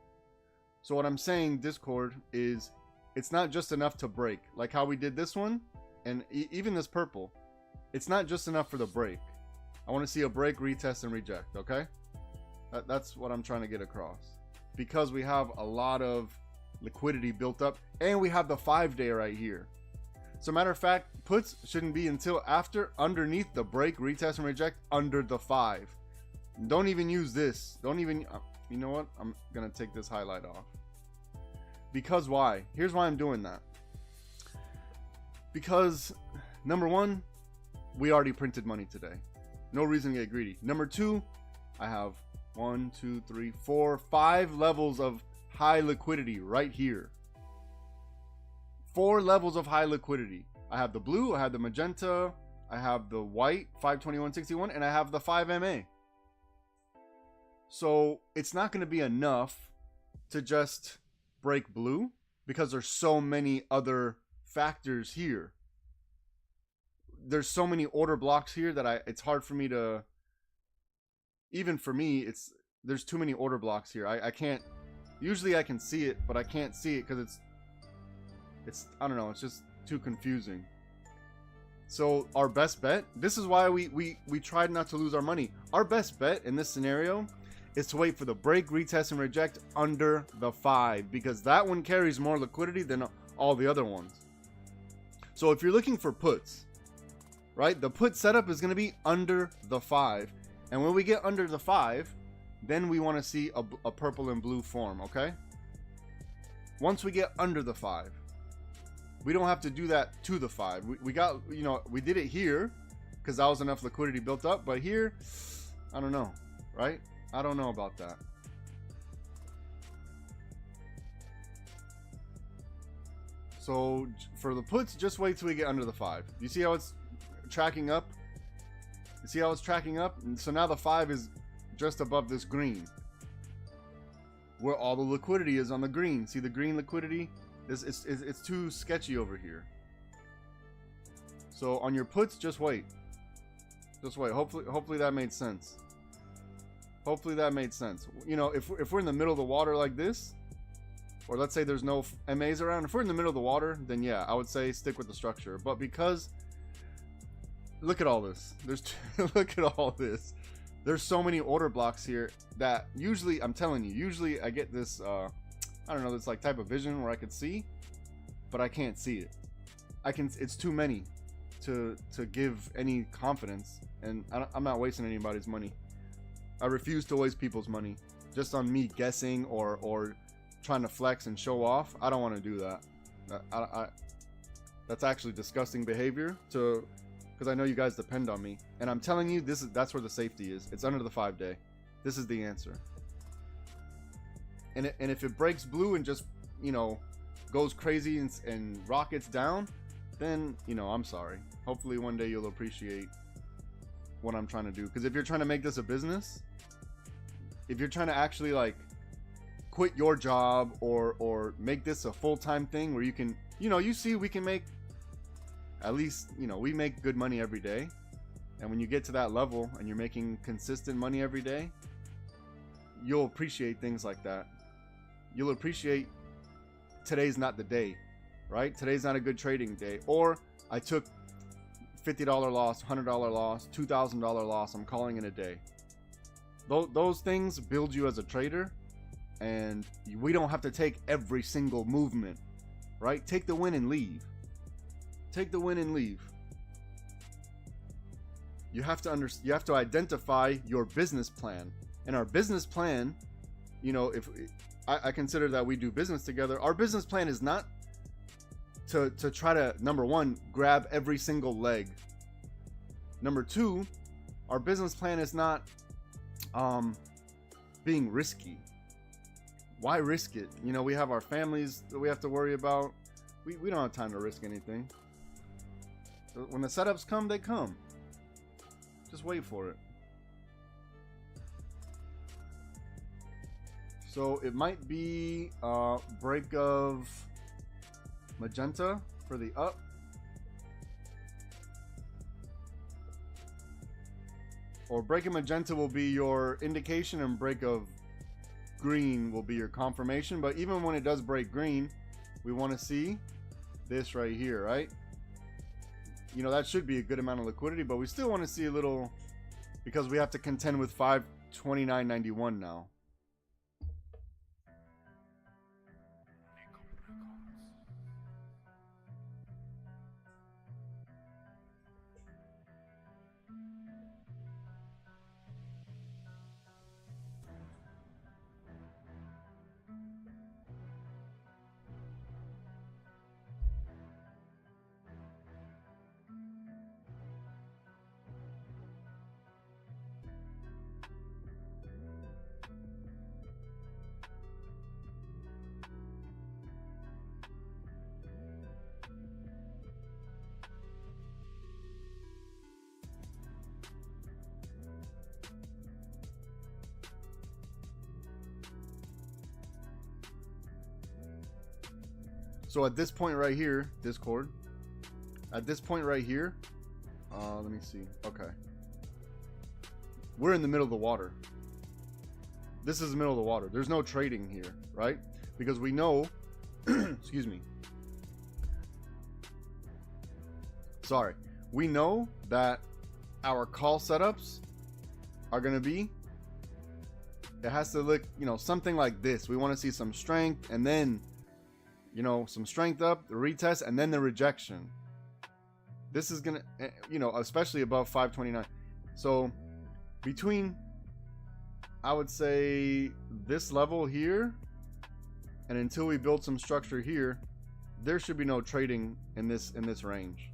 So what I'm saying, Discord, is it's not just enough to break. Like how we did this one, and even this purple. It's not just enough for the break. I want to see a break, retest, and reject, okay? That's what I'm trying to get across. Because we have a lot of liquidity built up, and we have the 5-day right here. So matter of fact, puts shouldn't be until after, underneath the break, retest, and reject, under the 5. Don't even use this. Don't even, you know what? I'm going to take this highlight off. Because why? Here's why I'm doing that. Because, number one, we already printed money today. No reason to get greedy. Number two, I have 1, 2, 3, 4, 5 levels of high liquidity right here. 4 levels of high liquidity. I have the blue, I have the magenta, I have the white, 521.61, and I have the 5MA. So it's not going to be enough to just break blue because there's so many other factors here. There's so many order blocks here that it's hard for me to, even for me, there's too many order blocks here. I can't, usually I can see it, but I can't see it because it's I don't know, it's just too confusing. So our best bet, this is why we tried not to lose our money. Our best bet in this scenario is to wait for the break, retest, and reject under the 5, because that one carries more liquidity than all the other ones. So if you're looking for puts, right, the put setup is going to be under the 5. And when we get under the 5, then we want to see a purple and blue form, okay? Once we get under the 5, we don't have to do that to the 5. We got, you know, we did it here because that was enough liquidity built up. But here, I don't know, right? I don't know about that. So for the puts, just wait till we get under the 5. You see how it's tracking up? You see how it's tracking up? And so now the 5 is just above this green, where all the liquidity is on the green. See the green liquidity? It's too sketchy over here. So on your puts, just wait. Just wait. Hopefully that made sense. Hopefully that made sense. You know, if we're in the middle of the water like this, or let's say there's no MAs around, if we're in the middle of the water, then yeah, I would say stick with the structure. But because, look at all this. Look at all this. There's so many order blocks here that usually, I'm telling you, usually I get this, I don't know, this like type of vision where I could see, but I can't see it. It's too many to give any confidence, and I'm not wasting anybody's money. I refuse to waste people's money just on me guessing or trying to flex and show off. I don't want to do that. That's actually disgusting behavior, because because I know you guys depend on me. And I'm telling you, that's where the safety is. It's under the 5-day. This is the answer. And if it breaks blue and just, you know, goes crazy and rockets down, then, you know, I'm sorry. Hopefully one day you'll appreciate what I'm trying to do. Because if you're trying to make this a business, if you're trying to actually like quit your job or make this a full-time thing where you can, you know, you see we can make at least, you know, we make good money every day. And when you get to that level and you're making consistent money every day, you'll appreciate things like that. You'll appreciate today's not the day, right? Today's not a good trading day. Or I took $50 loss, $100 loss, $2,000 loss. I'm calling it a day. Those things build you as a trader, and we don't have to take every single movement, right? Take the win and leave. Take the win and leave. You have to identify your business plan. And our business plan, you know, if I consider that we do business together, our business plan is not to try to, number one, grab every single leg. Number two, our business plan is not being risky. Why risk it? You know, we have our families that we have to worry about. We don't have time to risk anything. When the setups come, they come. Just wait for it. So it might be break of magenta for the up. Or break of magenta will be your indication, and break of green will be your confirmation. But even when it does break green, we want to see this right here, right? You know, that should be a good amount of liquidity, but we still want to see a little, because we have to contend with 529.91 now. So at this point right here, Discord, at this point right here, let me see. Okay. We're in the middle of the water. This is the middle of the water. There's no trading here, right? Because we know, excuse me. Sorry. We know that our call setups are going to be, it has to look, you know, something like this. We want to see some strength, and then, you know, some strength up, the retest, and then the rejection. This is gonna, you know, especially above 529. So between, I would say, this level here and until we build some structure here, there should be no trading in this range.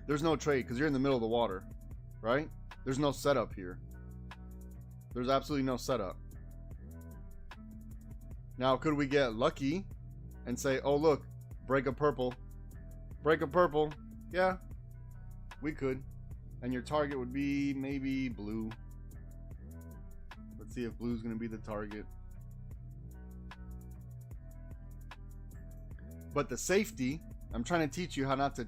There's no trade because you're in the middle of the water, right? There's no setup here. There's absolutely no setup. Now, could we get lucky and say, oh look, break a purple, break a purple? Yeah, we could. And your target would be maybe blue. Let's see if blue's gonna be the target. But the safety, I'm trying to teach you how not to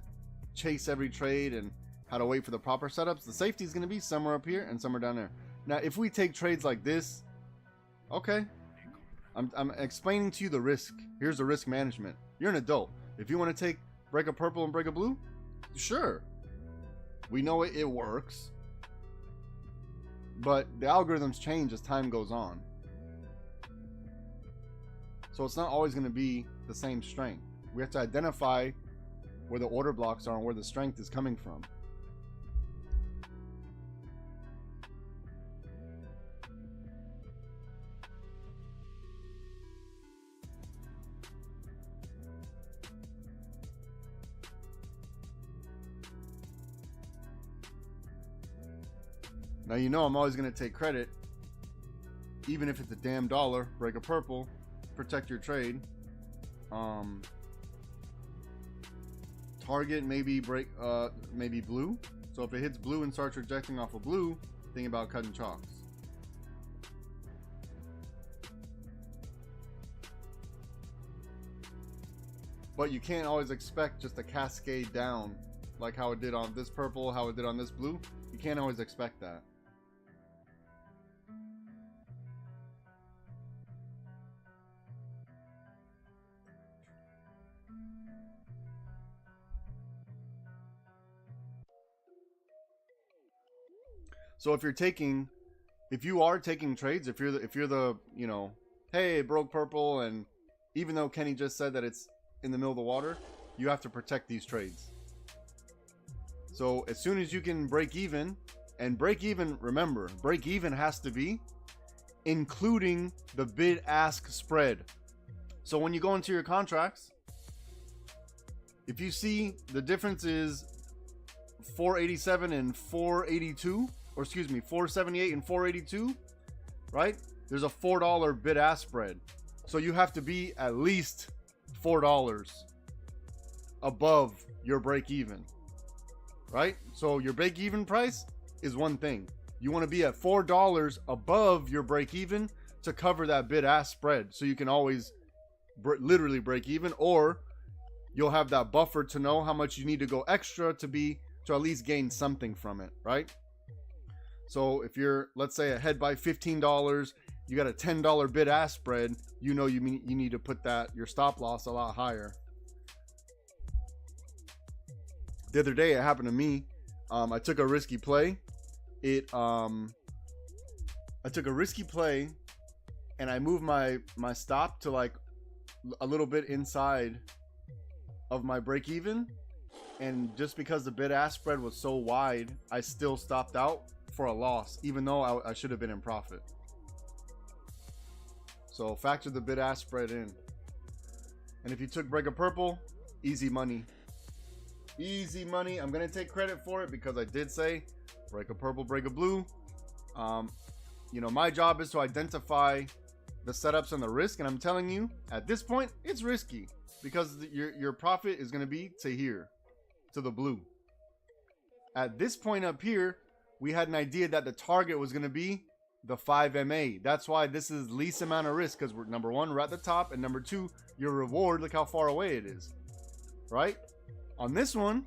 chase every trade and how to wait for the proper setups. The safety is gonna be somewhere up here and somewhere down there. Now, if we take trades like this, okay, I'm explaining to you the risk. Here's the risk management. You're an adult. If you want to take break a purple and break a blue, sure. We know it works. But the algorithms change as time goes on. So it's not always going to be the same strength. We have to identify where the order blocks are and where the strength is coming from. Now you know I'm always going to take credit, even if it's a damn dollar. Break a purple, protect your trade. Target maybe break maybe blue. So if it hits blue and starts rejecting off of blue, think about cutting chalks. But you can't always expect just a cascade down like how it did on this purple, how it did on this blue. You can't always expect that. So if you are taking trades, if you're the you know, hey, it broke purple, and even though Kenny just said that it's in the middle of the water, you have to protect these trades. So as soon as you can break even, and break even, remember, break even has to be including the bid-ask spread. So when you go into your contracts, if you see the difference is 487 and 482, or excuse me, 478 and 482, right? There's a $4 bid-ask spread. So you have to be at least $4 above your break-even, right? So your break-even price is one thing. You want to be at $4 above your break-even to cover that bid-ask spread, so you can always literally break even, or you'll have that buffer to know how much you need to go extra to at least gain something from it, right? So if you're, let's say, ahead by $15, you got a $10 bid-ask spread, you know you need to put your stop loss a lot higher. The other day it happened to me. I took a risky play. I took a risky play and I moved my stop to like a little bit inside of my break even, and just because the bid-ask spread was so wide, I still stopped out for a loss, even though I should have been in profit. So factor the bid-ask spread in. And if you took break a purple, easy money. Easy money. I'm gonna take credit for it because I did say break a purple, break a blue. You know, my job is to identify the setups and the risk, and I'm telling you, at this point, it's risky because your profit is gonna be to here, to the blue. At this point up here, we had an idea that the target was going to be the 5 MA. That's why this is least amount of risk, because number one, we're at the top, and number two, your reward, look how far away it is, right? On this one,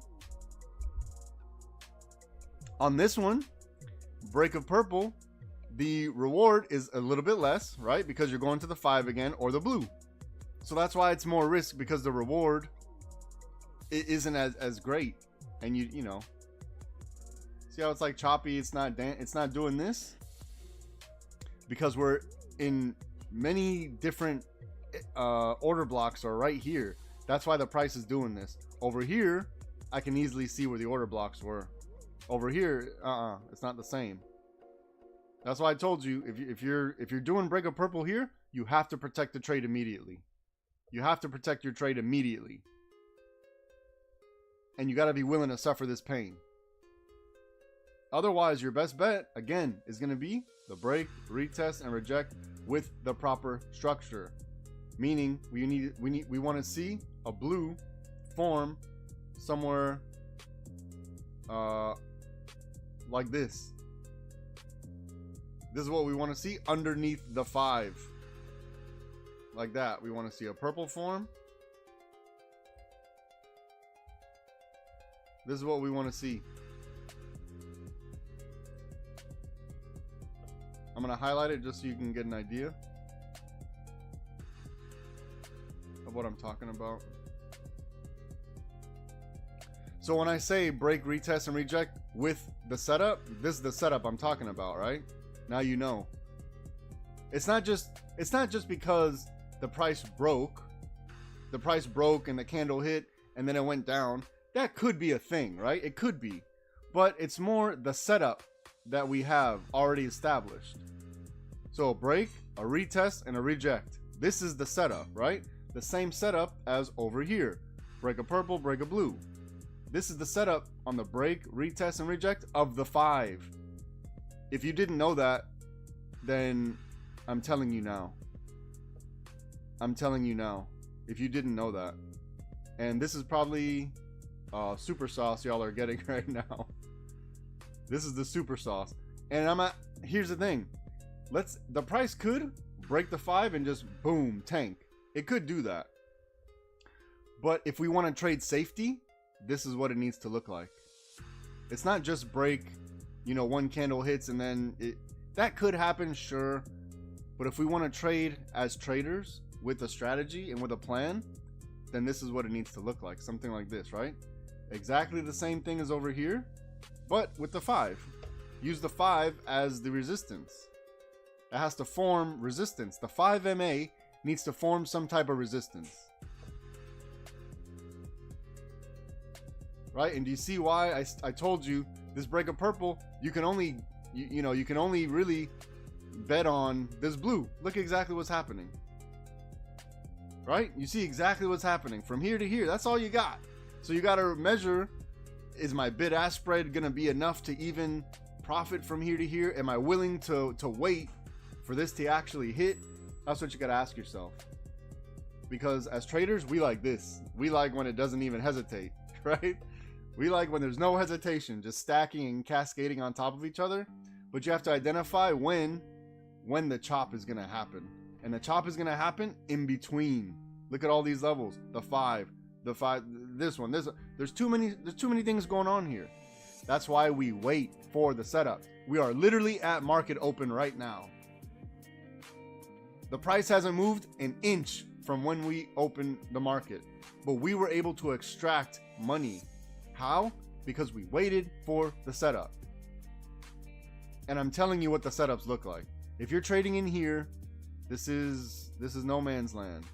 break of purple, the reward is a little bit less, right? Because you're going to the 5 again, or the blue. So that's why it's more risk, because the reward isn't as great. And you know, see how it's like choppy? It's not doing this because we're in many different order blocks are right here. That's why the price is doing this. Over here, I can easily see where the order blocks were. Over here, it's not the same. That's why I told you, if you're doing break of purple here, you have to protect the trade immediately. You have to protect your trade immediately. And you got to be willing to suffer this pain. Otherwise, your best bet, again, is going to be the break, retest, and reject with the proper structure. Meaning, we want to see a blue form somewhere like this. This is what we want to see underneath the 5. Like that. We want to see a purple form. This is what we want to see. I'm going to highlight it just so you can get an idea of what I'm talking about. So when I say break, retest, and reject with the setup, this is the setup I'm talking about, right? Now you know. It's not just because the price broke and the candle hit and then it went down. That could be a thing, right? It could be. But it's more the setup that we have already established. So a break, a retest, and a reject. This is the setup, right? The same setup as over here. Break a purple, break a blue. This is the setup on the break, retest, and reject of the 5. if you didn't know that, then I'm telling you now. I'm telling you now. If you didn't know that. And this is probably super sauce y'all are getting right now. This is the super sauce. And here's the thing. The price could break the 5 and just boom, tank. It could do that. But if we want to trade safety, this is what it needs to look like. It's not just break, one candle hits and then that could happen, sure. But if we want to trade as traders with a strategy and with a plan, then this is what it needs to look like. Something like this, right? Exactly the same thing as over here, but with the 5. Use the 5 as the resistance. It has to form resistance. The 5 MA needs to form some type of resistance. Right? And do you see why I told you this break of purple, you can only, you can only really bet on this blue. Look exactly what's happening. Right? You see exactly what's happening from here to here. That's all you got. So you got to measure, is my bid-ask spread going to be enough to even profit from here to here? Am I willing to wait for this to actually hit? That's what you got to ask yourself. Because as traders, we like this. We like when it doesn't even hesitate, right? We like when there's no hesitation, just stacking and cascading on top of each other. But you have to identify when the chop is going to happen. And the chop is going to happen in between. Look at all these levels. The 5, this one. There's too many things going on here. That's why we wait for the setup. We are literally at market open right now. The price hasn't moved an inch from when we opened the market, but we were able to extract money. How? Because we waited for the setup. And I'm telling you what the setups look like. If you're trading in here, this is no man's land.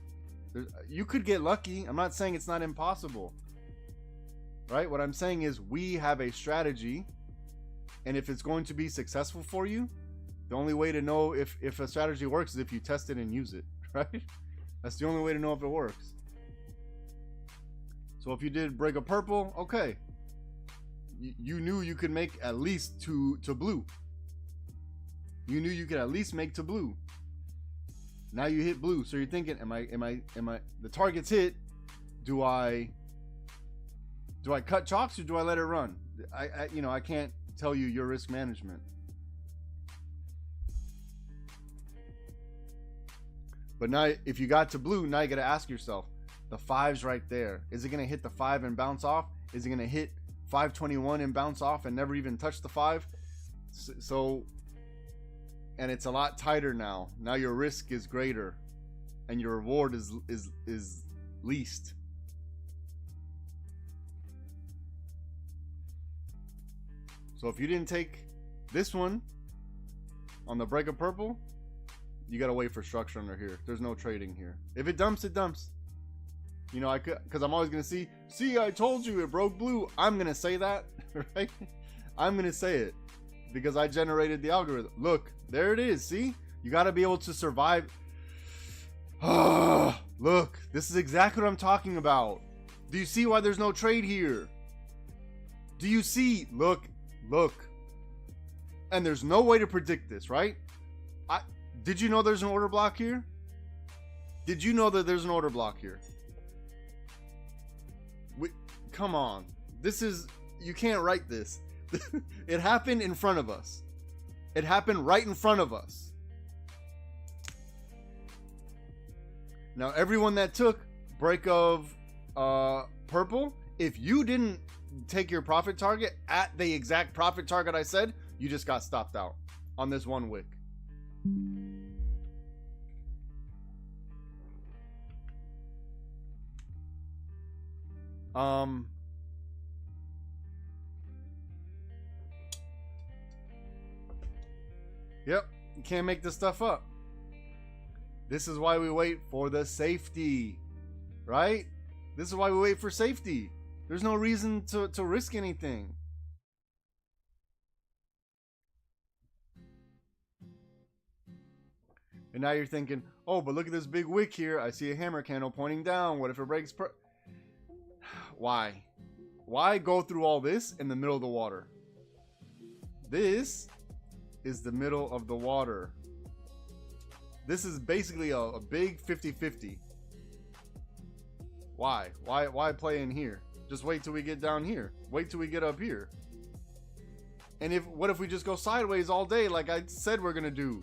You could get lucky. I'm not saying it's not impossible. Right? What I'm saying is we have a strategy, and if it's going to be successful for you, the only way to know if a strategy works is if you test it and use it, right? That's the only way to know if it works. So if you did break a purple, okay. You knew you could make at least to blue. You knew you could at least make to blue. Now you hit blue, so you're thinking, am I the target's hit, do I cut chalks or do I let it run? I can't tell you your risk management. But now if you got to blue, now you got to ask yourself, the 5's right there. Is it going to hit the 5 and bounce off? Is it going to hit 521 and bounce off and never even touch the 5? So, and it's a lot tighter now. Now your risk is greater and your reward is least. So if you didn't take this one on the break of purple, you gotta wait for structure under here. There's no trading here. If it dumps, it dumps. I could, because I'm always gonna see, I told you it broke blue. I'm gonna say that, right? I'm gonna say it because I generated the algorithm. Look, there it is. See, you gotta be able to survive. Look, this is exactly what I'm talking about. Do you see why there's no trade here? Do you see? Look. And there's no way to predict this, right? Did you know there's an order block here? Did you know that there's an order block here? Come on. You can't write this. It happened in front of us. It happened right in front of us. Now, everyone that took break of purple, if you didn't take your profit target at the exact profit target I said, you just got stopped out on this one wick. Yep, you can't make this stuff up. This is why we wait for the safety, right? This is why we wait for safety. There's no reason to risk anything. And now you're thinking, oh, but look at this big wick here. I see a hammer candle pointing down. What if it breaks? Why? Why go through all this in the middle of the water? This is the middle of the water. This is basically a big 50-50. Why play in here? Just wait till we get down here. Wait till we get up here. And what if we just go sideways all day like I said we're gonna do?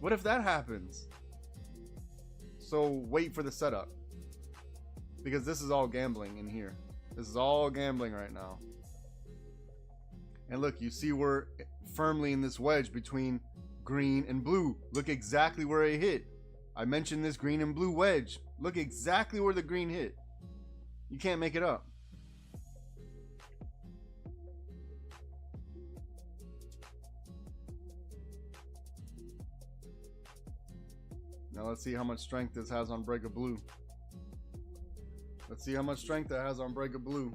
What if that happens? So wait for the setup. Because this is all gambling in here. This is all gambling right now. And look, you see we're firmly in this wedge between green and blue. Look exactly where it hit. I mentioned this green and blue wedge. Look exactly where the green hit. You can't make it up. Now let's see how much strength this has on break of blue. Let's see how much strength that has on break of blue.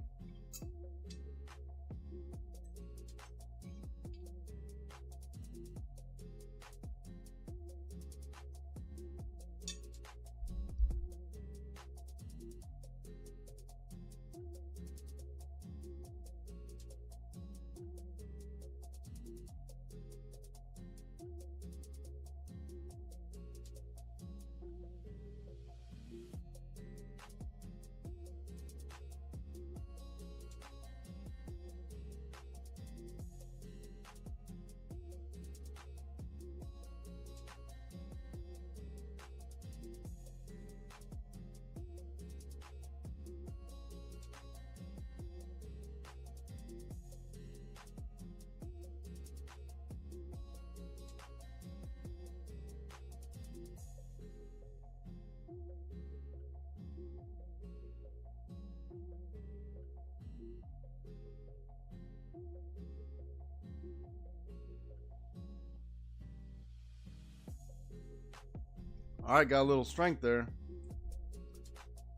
All right, got a little strength there.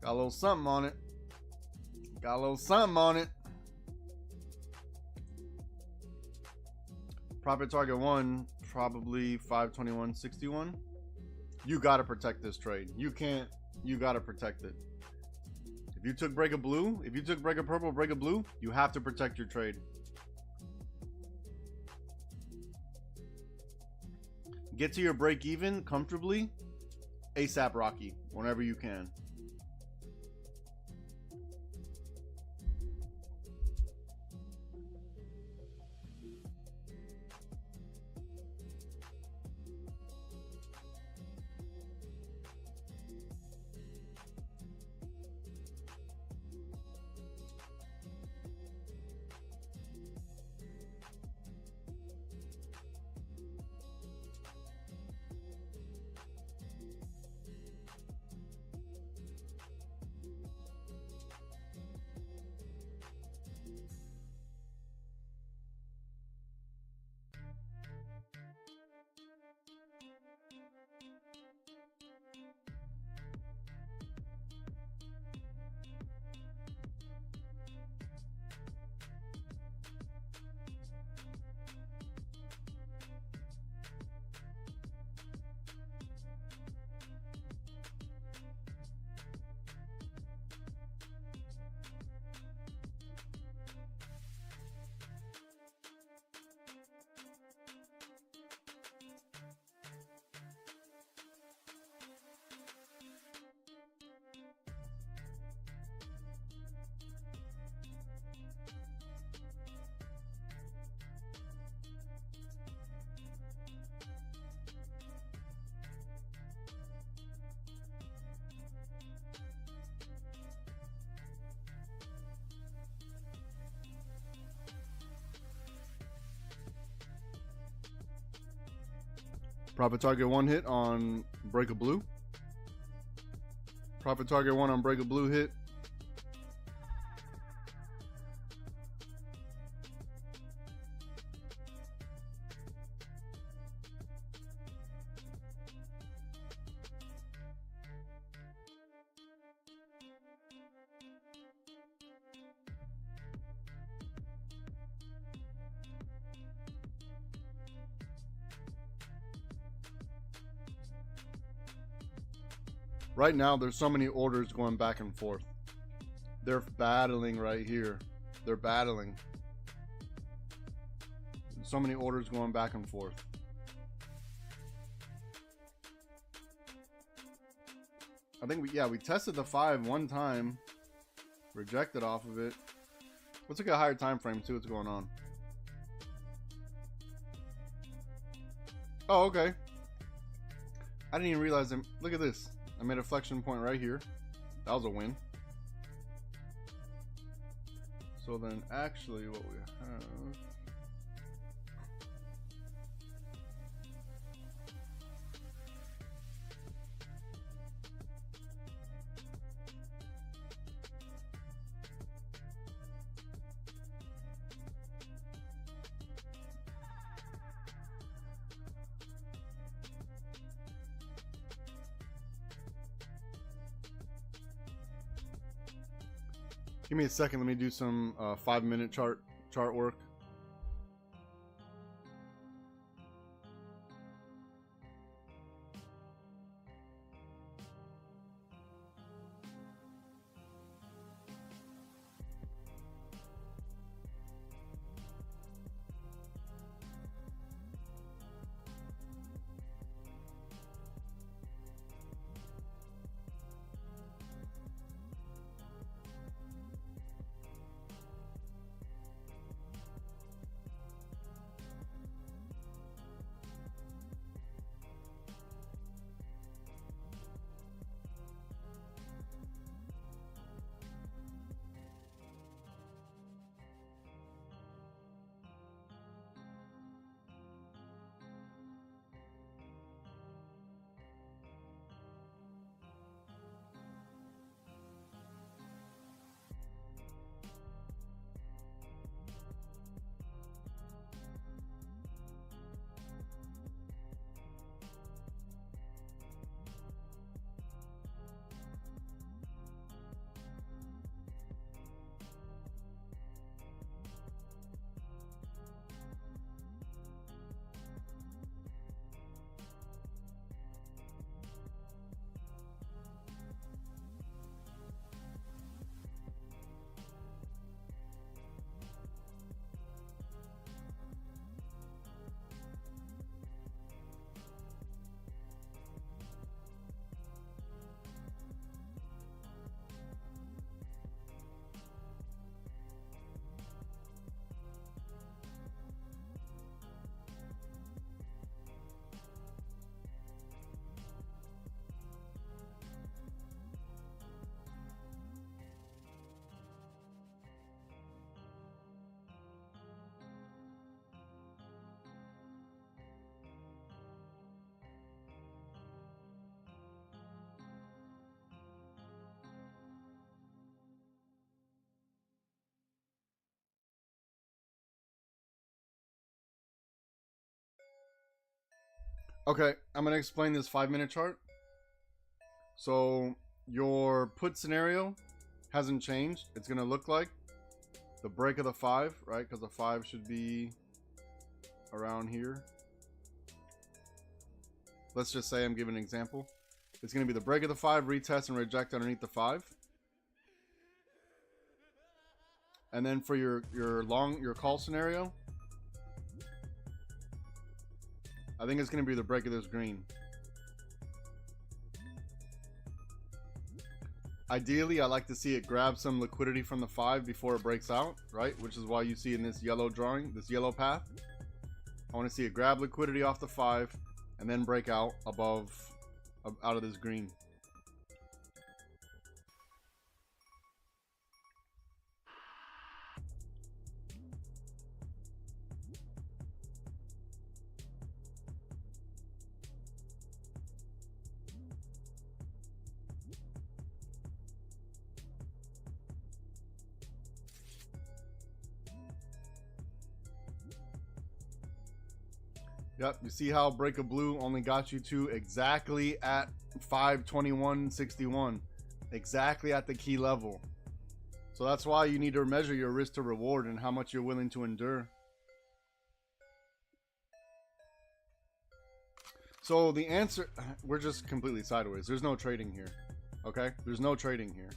Got a little something on it. Got a little something on it. Profit target 1, probably 521.61. You got to protect this trade. You can't. You got to protect it. If you took break of blue, if you took break of purple, break of blue, you have to protect your trade. Get to your break even comfortably. ASAP Rocky, whenever you can. Profit target 1 hit on break of blue. Profit target 1 on break of blue hit. Right now, there's so many orders going back and forth. They're battling right here. They're battling. so many orders going back and forth. I think we tested the 5 one time, rejected off of it. Let's look at a higher time frame, see what's going on. Oh, okay. I didn't even realize them. Look at this. I made a flexion point right here. That was a win. So then actually what we have, give me a second, let me do some 5-minute chart work. Okay, I'm going to explain this 5-minute chart. So your put scenario hasn't changed. It's going to look like the break of the 5, right? Because the 5 should be around here. Let's just say I'm giving an example. It's going to be the break of the 5, retest and reject underneath the 5. And then for your call scenario, I think it's going to be the break of this green. Ideally, I like to see it grab some liquidity from the 5 before it breaks out, right? Which is why you see in this yellow drawing, this yellow path. I want to see it grab liquidity off the 5 and then break out above, out of this green. Yep, you see how break of blue only got you to exactly at 521.61, exactly at the key level. So that's why you need to measure your risk to reward and how much you're willing to endure. So the answer, we're just completely sideways. There's no trading here. Okay, there's no trading here.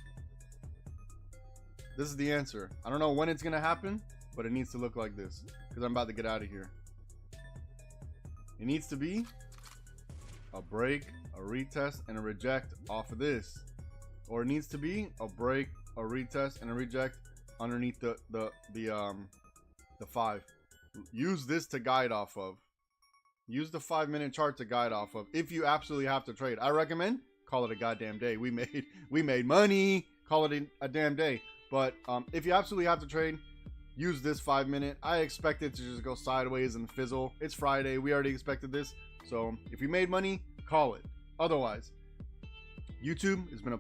This is the answer. I don't know when it's gonna happen, but it needs to look like this because I'm about to get out of here. It needs to be a break, a retest, and a reject off of this. Or it needs to be a break, a retest, and a reject underneath the 5. Use this to guide off of. Use the 5-minute chart to guide off of. If you absolutely have to trade, I recommend call it a goddamn day. We made money. Call it a damn day. But if you absolutely have to trade, use this 5-minute. I expect it to just go sideways and fizzle. It's Friday. We already expected this. So if you made money, call it. Otherwise, YouTube has been a